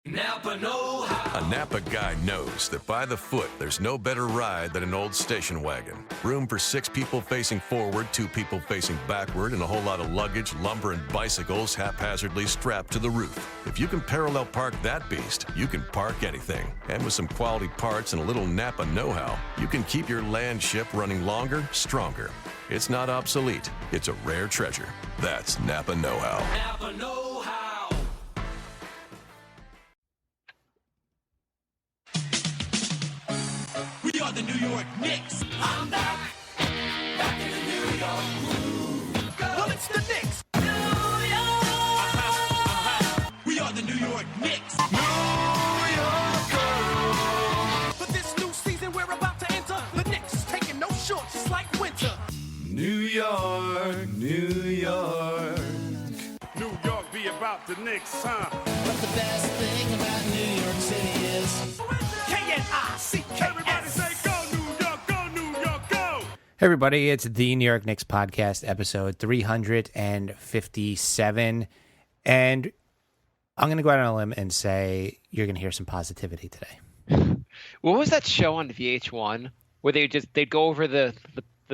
Napa know-how. A Napa guy knows that by the foot, there's no better ride than an old station wagon. Room for 6 people facing forward, 2 people facing backward, and a whole lot of luggage, lumber, and bicycles haphazardly strapped to the roof. If you can parallel park that beast, you can park anything. And with some quality parts and a little Napa know-how, you can keep your land ship running longer, stronger. It's not obsolete. It's a rare treasure. That's Napa know-how. Napa know-how. We are the New York Knicks. I'm back in the New York groove. Well, it's the Knicks. New York. We are the New York Knicks. New York. But this new season we're about to enter, the Knicks taking no shorts, just like winter. New York, New York. New York be about the Knicks, huh? But the best thing about New York City is K-N-I-C-K-S. Everybody say go New York, go New York, go! Hey everybody, it's the New York Knicks podcast, episode 357. And I'm going to go out on a limb and say you're going to hear some positivity today. What was that show on VH1 where they'd go over the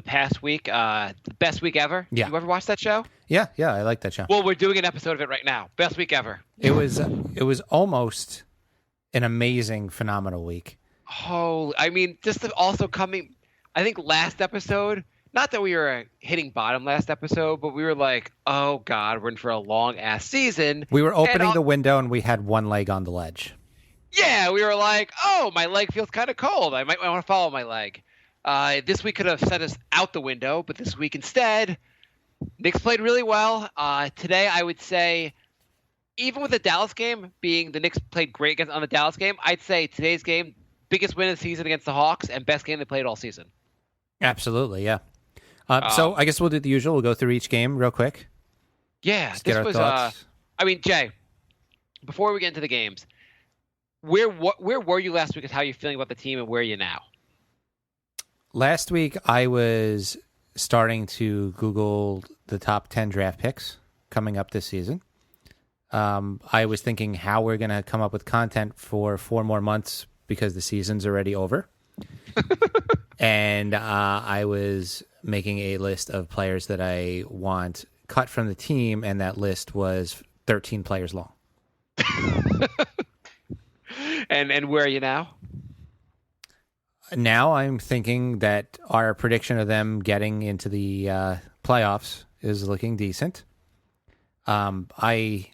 past week, the best week ever? Yeah. You ever watch that show? Yeah, I like that show. Well, we're doing an episode of it right now. Best week ever. It was almost an amazing, phenomenal week. Oh, I mean, I think last episode, not that we were hitting bottom last episode, but we were like, oh God, we're in for a long ass season. We were opening the window and we had one leg on the ledge. Yeah, we were like, oh, my leg feels kind of cold. I might want to follow my leg. This week could have sent us out the window, but this week instead, Knicks played really well. Today, I would say, even with the Dallas game being the Knicks played great on the Dallas game, I'd say today's game, biggest win of the season against the Hawks and best game they played all season. Absolutely, yeah. So I guess we'll do the usual. We'll go through each game real quick. Yeah, Just get our thoughts. I mean, Jay, before we get into the games, where were you last week and how you're feeling about the team and where are you now? Last week, I was starting to Google the top 10 draft picks coming up this season. I was thinking how we're going to come up with content for 4 more months because the season's already over. And I was making a list of players that I want cut from the team, and that list was 13 players long. And where are you now? Now I'm thinking that our prediction of them getting into the playoffs is looking decent. I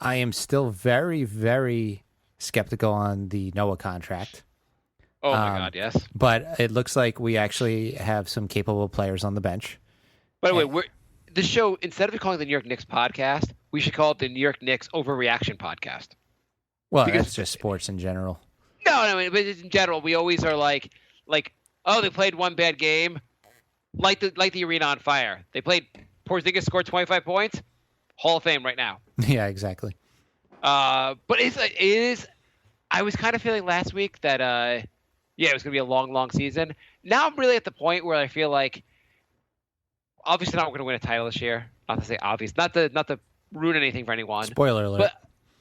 am still very, very skeptical on the Noah contract. Oh, my God, yes. But it looks like we actually have some capable players on the bench. By the way, the show, instead of calling it the New York Knicks podcast, we should call it the New York Knicks Overreaction Podcast. Well, Because- that's just sports in general. No, but in general, we always are like, oh, they played one bad game, light the arena on fire. They played Porzingis scored 25 points, Hall of Fame right now. Yeah, exactly. But it is. I was kind of feeling last week that it was gonna be a long, long season. Now I'm really at the point where I feel like, obviously not going to win a title this year. Not to say obvious, not to ruin anything for anyone. Spoiler alert. But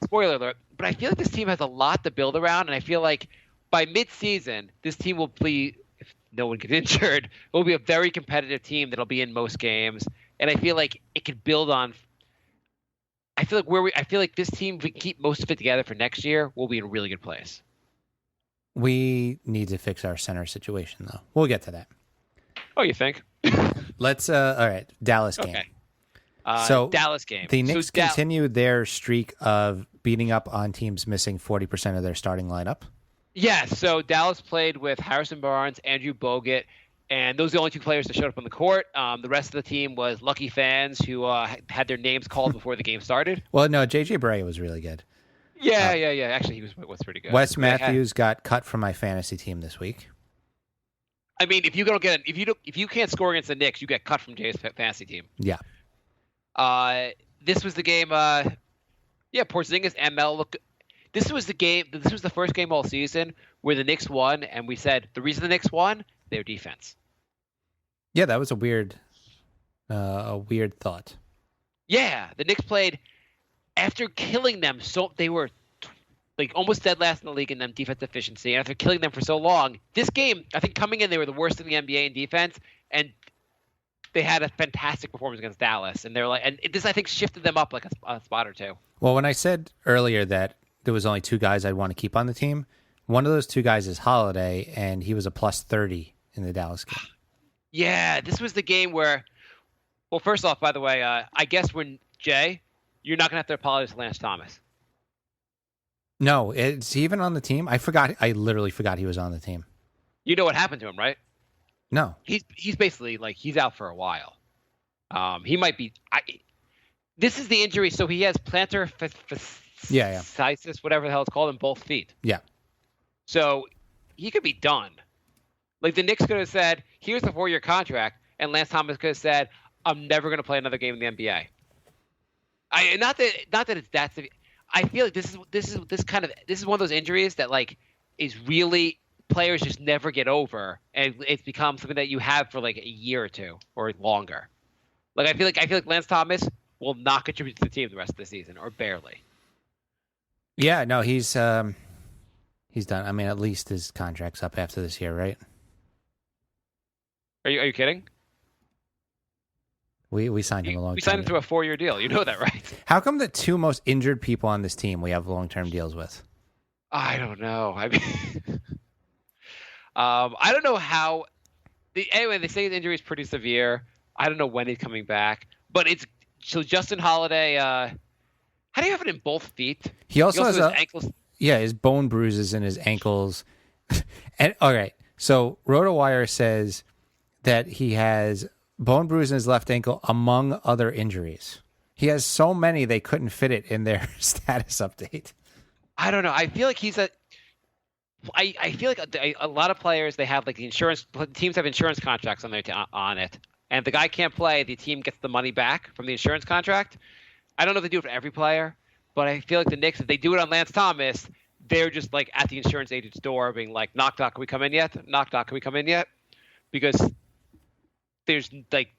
spoiler alert. But I feel like this team has a lot to build around, and I feel like by mid-season, this team will be, if no one gets injured, will be a very competitive team that'll be in most games. And I feel like it could build on. I feel like this team, if we can keep most of it together for next year, we'll be in a really good place. We need to fix our center situation, though. We'll get to that. Oh, you think? Let's. All right, Dallas game. Okay. So Dallas game. The Knicks So continue their streak of beating up on teams missing 40% of their starting lineup. Yes. So Dallas played with Harrison Barnes, Andrew Bogut, and those are the only 2 players that showed up on the court. The rest of the team was lucky fans who had their names called before the game started. Well, no, J.J. Barea was really good. Yeah. Actually, he was pretty good. Wes Matthews got cut from my fantasy team this week. I mean, if you can't score against the Knicks, you get cut from Jay's fantasy team. Yeah. This was the game. Porzingis and Mel look. This was the game. This was the first game all season where the Knicks won, and we said the reason the Knicks won, their defense. Yeah, that was a weird thought. Yeah, the Knicks played after killing them. So they were like almost dead last in the league in them defense efficiency. And after killing them for so long, this game, I think coming in, they were the worst in the NBA in defense, and they had a fantastic performance against Dallas. And they're like, and this I think shifted them up like a spot or two. Well, when I said earlier that there was only 2 guys I'd want to keep on the team, one of those 2 guys is Holiday, and he was a plus 30 in the Dallas game. Yeah, this was the game where, well, first off, by the way, I guess when Jay, you're not gonna have to apologize to Lance Thomas. No, is he even on the team? I forgot. I literally forgot he was on the team. You know what happened to him, right? No. He's basically like he's out for a while. He might be. This is the injury. So he has plantar fasciitis, whatever the hell it's called, in both feet. Yeah. So he could be done. Like the Knicks could have said, "Here's the 4-year contract," and Lance Thomas could have said, "I'm never going to play another game in the NBA." Not that it's that severe. I feel like this is one of those injuries that like is really players just never get over, and it's become something that you have for like a year or 2 or longer. Like I feel like Lance Thomas will not contribute to the team the rest of the season, or barely. Yeah, no, he's done. I mean, at least his contract's up after this year, right? Are you kidding? We signed him a long time. We signed him to a 4-year deal. You know that, right? How come the 2 most injured people on this team we have long-term deals with? I don't know. I mean, I don't know how. Anyway, they say his injury is pretty severe. I don't know when he's coming back, but it's so Justin Holiday. How do you have it in both feet? He also has ankles. Yeah, his bone bruises in his ankles. And all right, so RotoWire says that he has bone bruise in his left ankle, among other injuries. He has so many they couldn't fit it in their status update. I don't know. I feel like I feel like a lot of players, they have like the insurance teams have insurance contracts on on it, and if the guy can't play, the team gets the money back from the insurance contract. I don't know if they do it for every player, but I feel like the Knicks, if they do it on Lance Thomas, they're just like at the insurance agent's door being like, knock, knock, can we come in yet? Knock, knock, can we come in yet? Because there's like,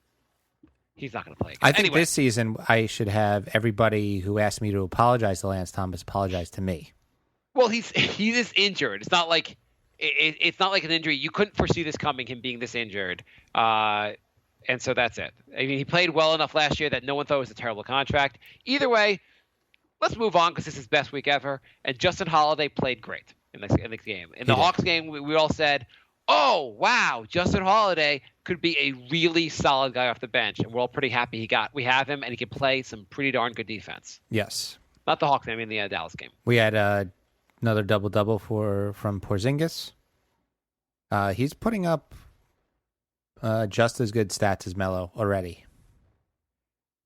he's not going to play again. I think this season I should have everybody who asked me to apologize to Lance Thomas apologize to me. Well, he is injured. It's not like it's not like an injury. You couldn't foresee this coming, him being this injured. And so that's it. I mean, he played well enough last year that no one thought it was a terrible contract. Either way, let's move on because this is his best week ever. And Justin Holiday played great in this game. In the Hawks game, we all said, oh, wow, Justin Holiday could be a really solid guy off the bench. And we're all pretty happy we have him, and he can play some pretty darn good defense. Yes. Not the Hawks game, I mean the Dallas game. We had another double-double from Porzingis. He's putting up just as good stats as Melo already.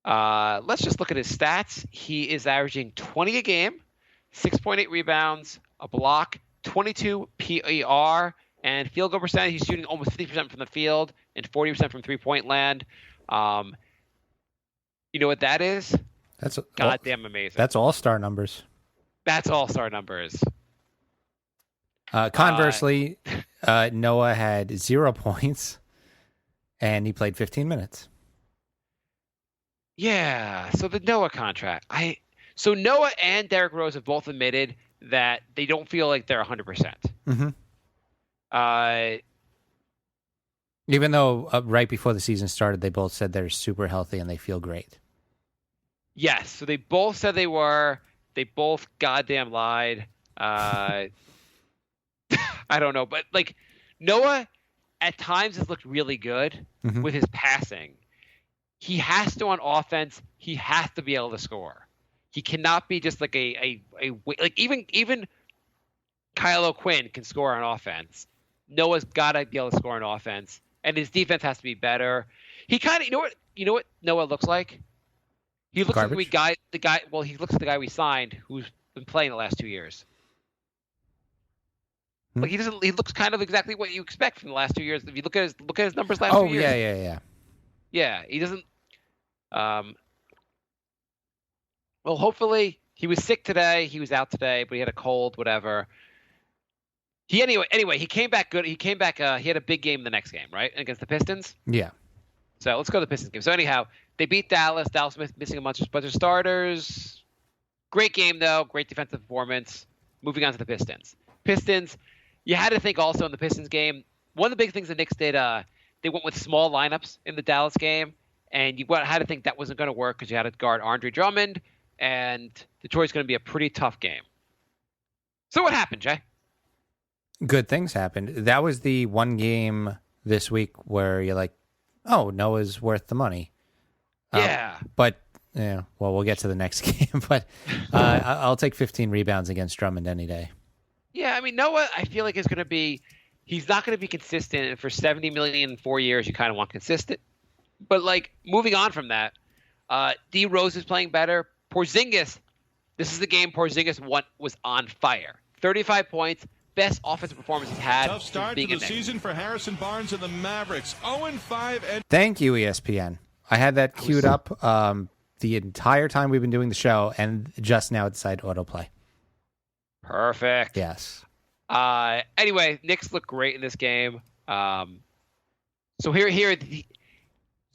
Let's just look at his stats. He is averaging 20 a game, 6.8 rebounds, a block, 22 PER, and field goal percentage. He's shooting almost 50% from the field and 40% from three-point land. You know what that is? That's goddamn amazing. That's all-star numbers. That's all-star numbers. Conversely, Noah had 0 points, and he played 15 minutes. Yeah, so the Noah contract. So Noah and Derrick Rose have both admitted that they don't feel like they're 100%. Mm-hmm. Even though right before the season started, they both said they're super healthy and they feel great. Yes, so they both said they were. They both goddamn lied. I don't know, but like Noah at times has looked really good with his passing. He has to on offense. He has to be able to score. He cannot be just like like even Kyle O'Quinn can score on offense. Noah's got to be able to score on offense, and his defense has to be better. He kind of you know what Noah looks like. He looks Garbage? like the guy. Well, he looks like the guy we signed who's been playing the last 2 years. Like he doesn't. He looks kind of exactly what you expect from the last 2 years. If you look at his numbers last 2 years. Oh yeah. Yeah, he doesn't. Well, hopefully he was sick today. He was out today, but he had a cold, whatever. Anyway, he came back good. He came back. He had a big game the next game, right, against the Pistons. Yeah. So let's go to the Pistons game. So anyhow, they beat Dallas. Dallas missing a bunch of starters. Great game though. Great defensive performance. moving on to the Pistons. Pistons, you had to think also in the Pistons game, one of the big things the Knicks did, they went with small lineups in the Dallas game, and you had to think that wasn't going to work because you had to guard Andre Drummond, and Detroit's going to be a pretty tough game. So what happened, Jay? Good things happened. That was the one game this week where you're like, oh, Noah's worth the money. Yeah. But, yeah, well, we'll get to the next game. But I'll take 15 rebounds against Drummond any day. Yeah, I mean, Noah, I feel like is going to be – he's not going to be consistent. And for $70 million in 4 years, you kind of want consistent. But, like, moving on from that, D. Rose is playing better. Porzingis, this is the game Porzingis was on fire. 35 points, best offensive performance he's had. Tough start to the season for Harrison Barnes and the Mavericks. 0-5 and Thank you, ESPN. I had that queued up the entire time we've been doing the show, and just now it decided autoplay. Perfect. Yes. Anyway, Knicks look great in this game. So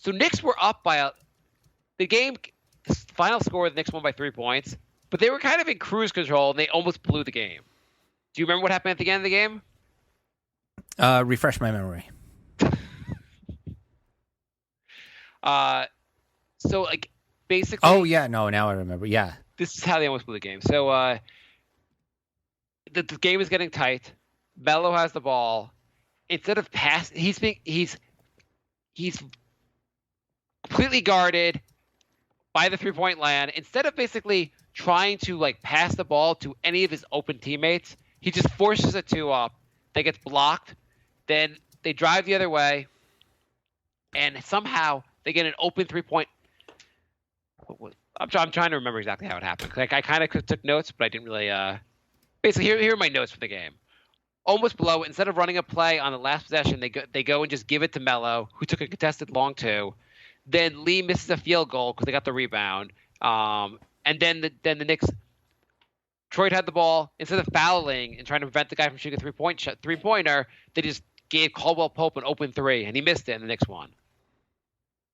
Knicks were up by the final score, the Knicks won by 3 points, but they were kind of in cruise control, and they almost blew the game. Do you remember what happened at the end of the game? Refresh my memory. So, like, basically... Oh, yeah. No, now I remember. Yeah. This is how they almost blew the game. So, the game is getting tight. Melo has the ball. Instead of pass, he's completely guarded by the three-point line. Instead of basically trying to, like, pass the ball to any of his open teammates, he just forces a two up. That gets blocked. Then they drive the other way, and somehow they get an open three-point. I'm trying to remember exactly how it happened. Like, I kind of took notes, but I didn't really. Basically, here are my notes for the game. Almost blow it. Instead of running a play on the last possession, they go and just give it to Melo, who took a contested long two. Then Lee misses a field goal because they got the rebound. And then the Knicks. Detroit had the ball. Instead of fouling and trying to prevent the guy from shooting a three-pointer, they just gave Caldwell Pope an open three, and he missed it in the Knicks won.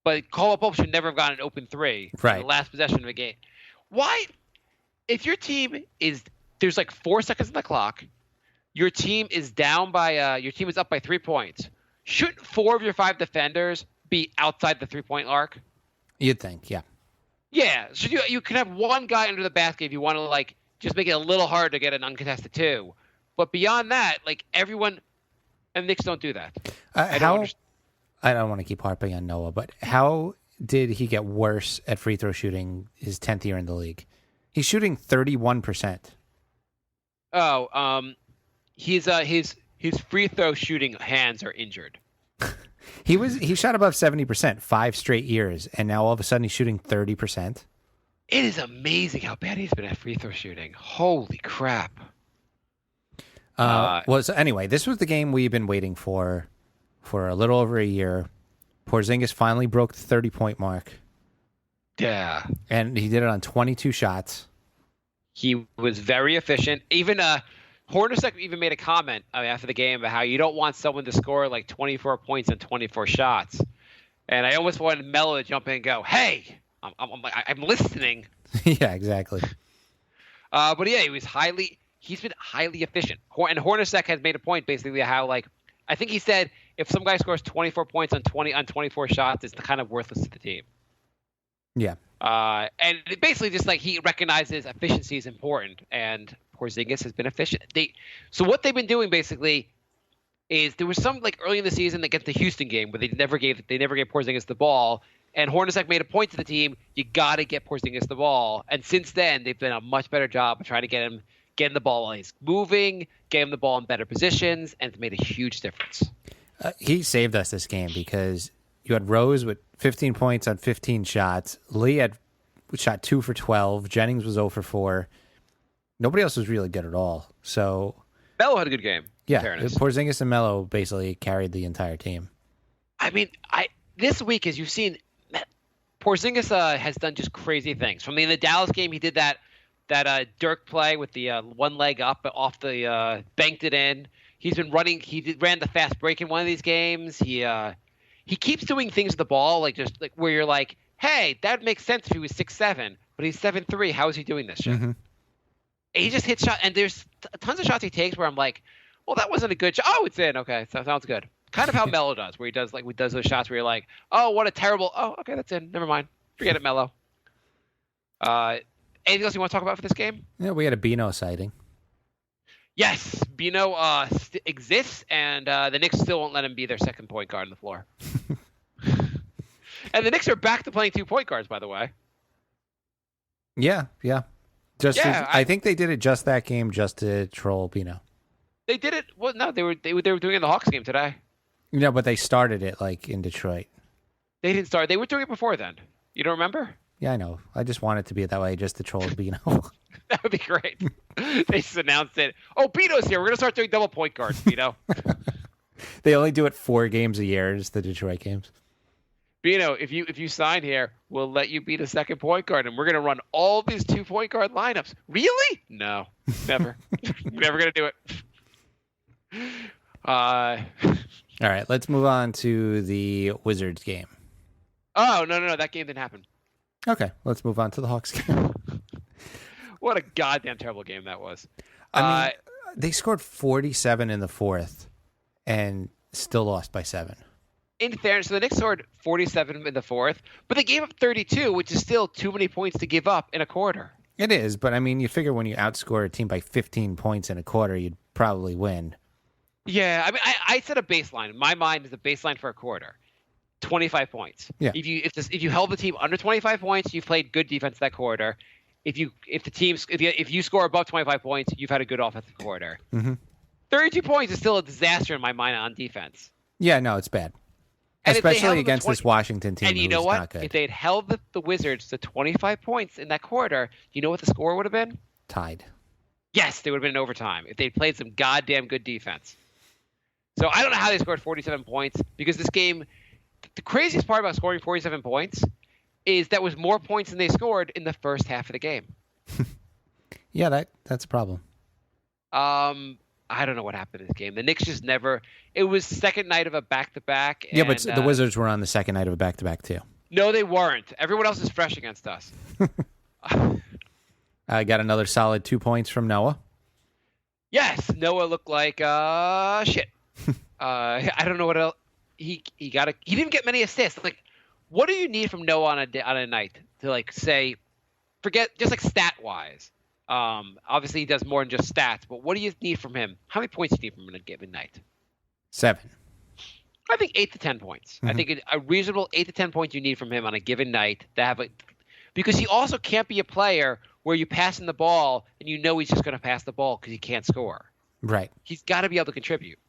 But Caldwell Pope should never have gotten an open three in the last possession of a game. Why? If your team is there's like 4 seconds on the clock, your team is down by your team is up by 3 points. Shouldn't 4 of your 5 defenders be outside the 3-point arc? You'd think, yeah. Yeah, so you can have one guy under the basket if you want to like just make it a little harder to get an uncontested two. But beyond that, like everyone, and Knicks don't do that. I don't want to keep harping on Noah, but how did he get worse at free throw shooting his 10th year in the league? He's shooting 31%. Oh, his free throw shooting hands are injured. He shot above 70% 5 straight years, and now all of a sudden he's shooting 30%. It is amazing how bad he's been at free throw shooting. Holy crap. So anyway, this was the game we've been waiting for a little over a year. Porzingis finally broke the 30-point mark. Yeah. And he did it on 22 shots. He was very efficient. Even Hornacek even made a comment after the game about how you don't want someone to score like 24 points and 24 shots. And I almost wanted Melo to jump in and go, hey, I'm listening. Yeah, exactly. But yeah, he's been highly efficient. And Hornacek has made a point basically how like I think he said if some guy scores 24 points on 24 shots, it's kind of worthless to the team. Yeah. And basically just like he recognizes efficiency is important, and Porzingis has been efficient. So what they've been doing basically is there was some like early in the season against the Houston game where they never gave Porzingis the ball, and Hornacek made a point to the team, you got to get Porzingis the ball. And since then, they've done a much better job of trying to get him the ball while he's moving, get him the ball in better positions, and it's made a huge difference. He saved us this game because you had Rose with 15 points on 15 shots. Lee had shot 2 for 12. Jennings was 0 for 4. Nobody else was really good at all. So Melo had a good game. Yeah, Porzingis and Melo basically carried the entire team. I mean, this week, as you've seen, Porzingis has done just crazy things. From in the Dallas game, he did that Dirk play with the one leg up off the banked it in. He's been running. Ran the fast break in one of these games. He keeps doing things with the ball, like just like where you're like, hey, that makes sense if he was 6'7", but he's 7'3". How is he doing this shit? Mm-hmm. He just hits shot, and there's tons of shots he takes where I'm like, well, that wasn't a good shot. Oh, it's in. Okay, so sounds good. Kind of how Melo does, where he does those shots where you're like, oh, what a terrible. Oh, okay, that's in. Never mind. Forget it, Melo. Anything else you want to talk about for this game? Yeah, we had a Bino sighting. Yes, Bino exists, and the Knicks still won't let him be their second point guard on the floor. And the Knicks are back to playing 2 point guards, by the way. Yeah. I think they did it just that game, just to troll Bino. They did it. Well, no, they were doing it in the Hawks game today. No, but they started it like in Detroit. They didn't start. They were doing it before then. You don't remember? Yeah, I know. I just want it to be that way, just to troll Bino. That would be great. They just announced it. Oh, Bino's here. We're gonna start doing double point guards, Bino. They only do it 4 games a year. It's the Detroit games. Bino, if you sign here, we'll let you be the second point guard, and we're gonna run all these 2 point guard lineups. Really? No, never. Never gonna do it. All right, let's move on to the Wizards game. Oh, no, that game didn't happen. Okay, let's move on to the Hawks game. What a goddamn terrible game that was. I mean, they scored 47 in the fourth and still lost by 7. In fairness, so the Knicks scored 47 in the fourth, but they gave up 32, which is still too many points to give up in a quarter. It is, but I mean, you figure when you outscore a team by 15 points in a quarter, you'd probably win. Yeah, I mean, I set a baseline. In my mind is a baseline for a quarter, 25 points. Yeah. If you held the team under 25 points, you've played good defense that quarter. If you score above 25 points, you've had a good offensive quarter. Mm-hmm. 32 points is still a disaster in my mind on defense. Yeah, no, it's bad. And especially against this Washington team. And you know what? Not good. If they had held the Wizards to 25 points in that quarter, you know what the score would have been? Tied. Yes, they would have been in overtime if they'd played some goddamn good defense. So I don't know how they scored 47 points, because this game, the craziest part about scoring 47 points is that was more points than they scored in the first half of the game. Yeah, that's a problem. I don't know what happened in this game. The Knicks just never. It was second night of a back-to-back. Yeah, but the Wizards were on the second night of a back-to-back too. No, they weren't. Everyone else is fresh against us. I got another solid 2 points from Noah. Yes, Noah looked like shit. I don't know what else. He didn't get many assists. Like, what do you need from Noah on a night to like say, forget just like stat wise. Obviously he does more than just stats, but what do you need from him? How many points do you need from him on a given night? 7. I think 8 to 10 points. Mm-hmm. I think a reasonable 8 to 10 points you need from him on a given night to have because he also can't be a player where you pass him the ball and you know he's just going to pass the ball because he can't score. Right. He's got to be able to contribute.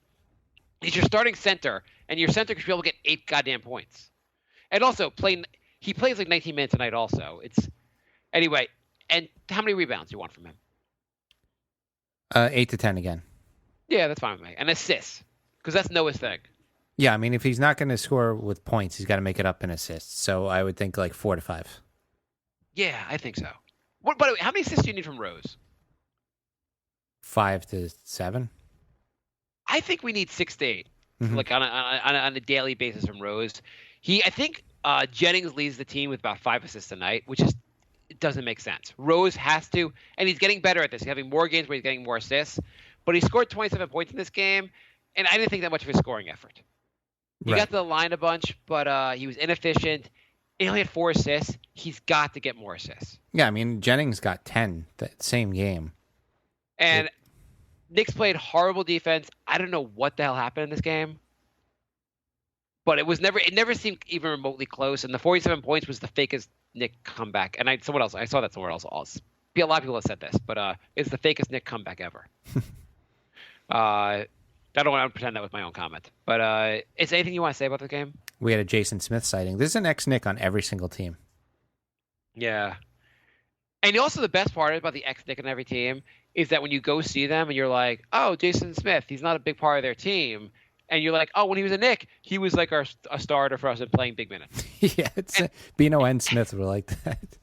He's your starting center, and your center should be able to get 8 goddamn points. And also, he plays like 19 minutes a night also. Anyway, and how many rebounds do you want from him? 8 to 10 again. Yeah, that's fine with me. And assists, because that's Noah's thing. Yeah, I mean, if he's not going to score with points, he's got to make it up in assists. So I would think like 4 to 5. Yeah, I think so. By the way, how many assists do you need from Rose? 5 to 7. I think we need 6 to 8, Mm-hmm. like on a daily basis from Rose. I think Jennings leads the team with about 5 assists a night, which it doesn't make sense. Rose has to, and he's getting better at this. He's having more games where he's getting more assists, but he scored 27 points in this game, and I didn't think that much of a scoring effort. He got to the line a bunch, but he was inefficient. He only had 4 assists. He's got to get more assists. Yeah, I mean, Jennings got 10 that same game. And Knicks played horrible defense. I don't know what the hell happened in this game, but it never seemed even remotely close. And the 47 points was the fakest Knicks comeback. And I saw that somewhere else. A lot of people have said this, but it's the fakest Knicks comeback ever. I don't want to pretend that was my own comment, but is there anything you want to say about the game? We had a Jason Smith sighting. There's an ex-Knick on every single team. Yeah. And also the best part about the ex-Knick on every team is that when you go see them and you're like, oh, Jason Smith, he's not a big part of their team. And you're like, oh, when he was a Knick, he was like a starter for us and playing big minutes. Yeah, Bino and Smith were like that.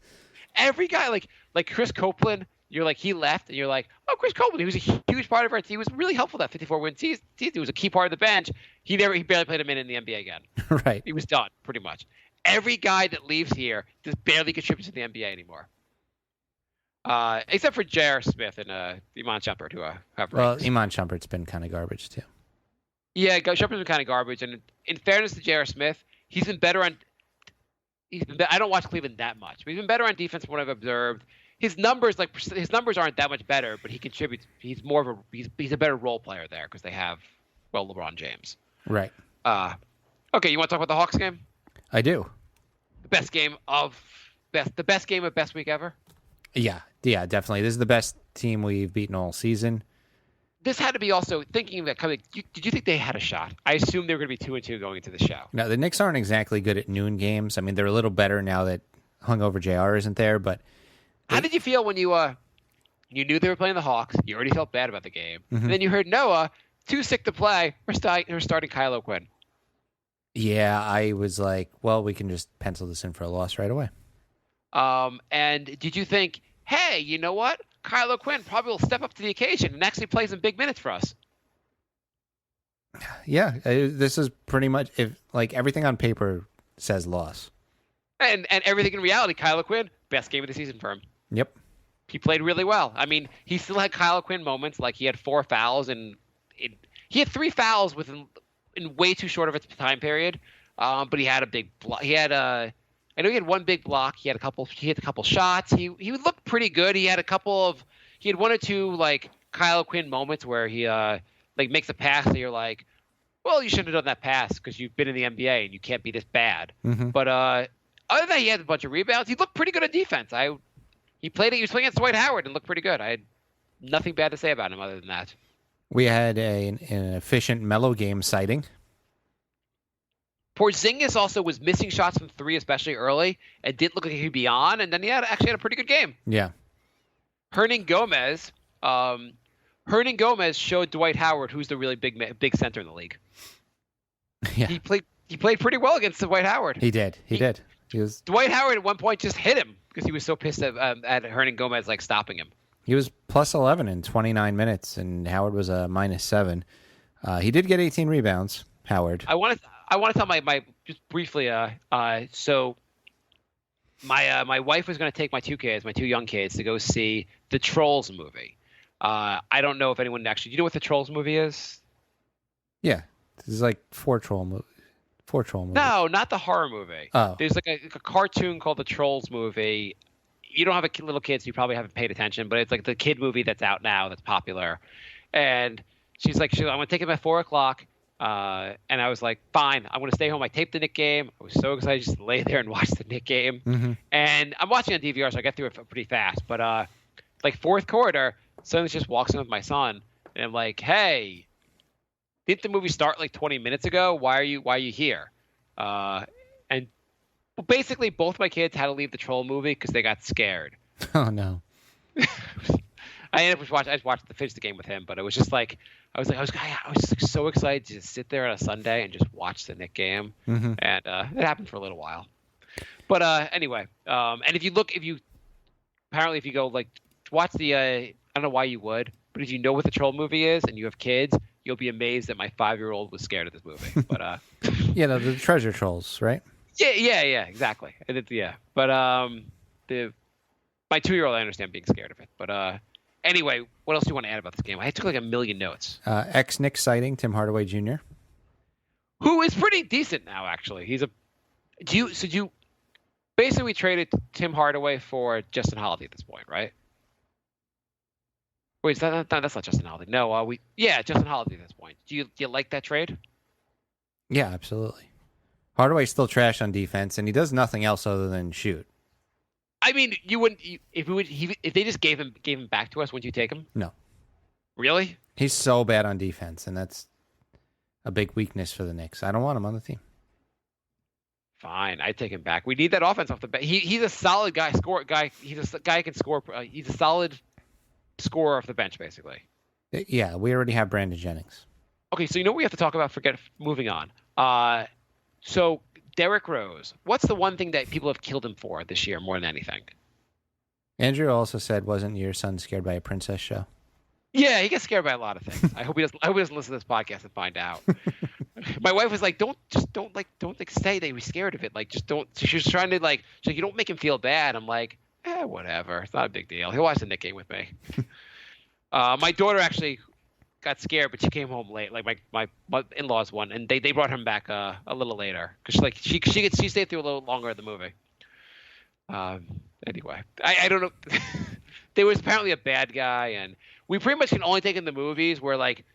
Every guy, like Chris Copeland, you're like, he left, and you're like, oh, Chris Copeland, he was a huge part of our team. He was really helpful that 54-win season. He was a key part of the bench. He barely played a minute in the NBA again. Right. He was done, pretty much. Every guy that leaves here just barely contributes to the NBA anymore. Except for J.R. Smith and Iman Shumpert, who have Well, rings. Iman Shumpert's been kind of garbage too. Yeah, Shumpert's been kind of garbage. And in fairness to J.R. Smith, he's been better on. I don't watch Cleveland that much, but he's been better on defense from what I've observed. His numbers aren't that much better, but he contributes. He's more of a he's a better role player there because they have LeBron James. Right. Okay, you want to talk about the Hawks game? I do. The best game of best week ever. Yeah, definitely. This is the best team we've beaten all season. This had to be also thinking that coming. Did you think they had a shot? I assumed they were going to be 2-2 going into the show. No, the Knicks aren't exactly good at noon games. I mean, they're a little better now that hungover JR isn't there. But how did you feel when you knew they were playing the Hawks? You already felt bad about the game, Mm-hmm. and then you heard Noah too sick to play. We're starting Kyle O'Quinn. yeah, I was like, well, we can just pencil this in for a loss right away. And did you think, hey, you know what? Kyle O'Quinn probably will step up to the occasion and actually play some big minutes for us. Yeah, this is pretty much everything on paper says loss. And everything in reality, Kyle O'Quinn, best game of the season for him. Yep. He played really well. I mean, he still had Kyle O'Quinn moments, like he had 4 fouls and he had 3 fouls in way too short of a time period. But he had a big block. I know he had one big block. He hit a couple shots. He looked pretty good. He had 1 or 2 like Kyle O'Quinn moments where he makes a pass that you're like, well, you shouldn't have done that pass because you've been in the NBA and you can't be this bad. Mm-hmm. But other than that, he had a bunch of rebounds. He looked pretty good on defense. He was playing against Dwight Howard and looked pretty good. I had nothing bad to say about him other than that. We had an efficient Melo game sighting. Porzingis also was missing shots from 3, especially early, and didn't look like he could be on. And then he actually had a pretty good game. Yeah. Hernan Gomez showed Dwight Howard who's the really big center in the league. Yeah. He played pretty well against Dwight Howard. He did. He was Dwight Howard at one point just hit him because he was so pissed at Hernan Gomez stopping him. He was plus 11 in 29 minutes, and Howard was a minus 7. He did get 18 rebounds, Howard. I want to tell my just briefly. So my wife was going to take my 2 young kids, to go see the Trolls movie. I don't know if anyone actually. Do you know what the Trolls movie is? Yeah, this is like 4 troll movies. No, not the horror movie. Oh. There's a cartoon called the Trolls movie. You don't have little kids, so you probably haven't paid attention, but it's like the kid movie that's out now that's popular. And she's like, I'm going to take him at 4:00. And I was like, fine, I'm going to stay home. I taped the Knicks game. I was so excited just to lay there and watch the Knicks game. Mm-hmm. And I'm watching on DVR, so I get through it pretty fast. But fourth quarter, someone just walks in with my son, and I'm like, hey, didn't the movie start 20 minutes ago? Why are you here? And basically, both my kids had to leave the Troll movie because they got scared. Oh no! I ended up I just watched the game with him, but it was just I was just so excited to just sit there on a Sunday and just watch the Knicks game, Mm-hmm. and it happened for a little while. But anyway, and if you go watch the I don't know why you would, but if you know what the Troll movie is and you have kids, you'll be amazed that my 5-year-old was scared of this movie. But Yeah, no, the treasure trolls, right? yeah, exactly. But my 2-year-old, I understand being scared of it. But anyway, what else do you want to add about this game? I took a million notes. Ex-Knicks sighting, Tim Hardaway Jr. Who is pretty decent now, actually. Basically we traded Tim Hardaway for Justin Holiday at this point, right? Wait, that's not Justin Holiday. No, Justin Holiday at this point. Do you like that trade? Yeah, absolutely. Hardaway's still trash on defense, and he does nothing else other than shoot. I mean, you wouldn't if they just gave him back to us. Wouldn't you take him? No. Really? He's so bad on defense, and that's a big weakness for the Knicks. I don't want him on the team. Fine, I'd take him back. We need that offense off the bench. He's a solid guy. He's a guy who can score. He's a solid scorer off the bench, basically. Yeah, we already have Brandon Jennings. Okay, so you know what we have to talk about? Moving on. So Derrick Rose, what's the one thing that people have killed him for this year more than anything? Andrew also said, wasn't your son scared by a princess show? Yeah, he gets scared by a lot of things. I hope he doesn't listen to this podcast and find out. My wife was like, don't say that he was scared of it. She was trying to she's like, you don't make him feel bad. I'm like, Whatever. It's not a big deal. He'll watch the Knicks game with me. My daughter actually got scared, but she came home late. Like my in-laws won, and they brought him back a little later because she stayed through a little longer of the movie. Anyway, I don't know. There was apparently a bad guy, and we pretty much can only take in the movies where like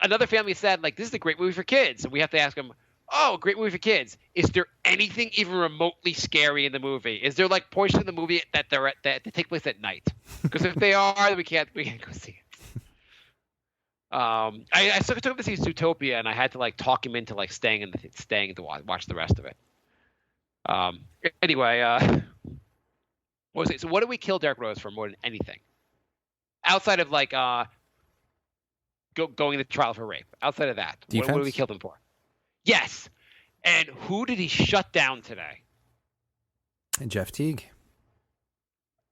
another family said like this is a great movie for kids, and we have to ask them, oh, great movie for kids. Is there anything even remotely scary in the movie? Is there like portions of the movie that take place at night? Because if they are, then we can't go see it. I took him to see Zootopia, and I had to like talk him into like staying to watch the rest of it. Anyway, what was it? So what did we kill Derrick Rose for more than anything? Outside of like going to trial for rape. Outside of that, what did we kill him for? Yes. And who did he shut down today? Jeff Teague.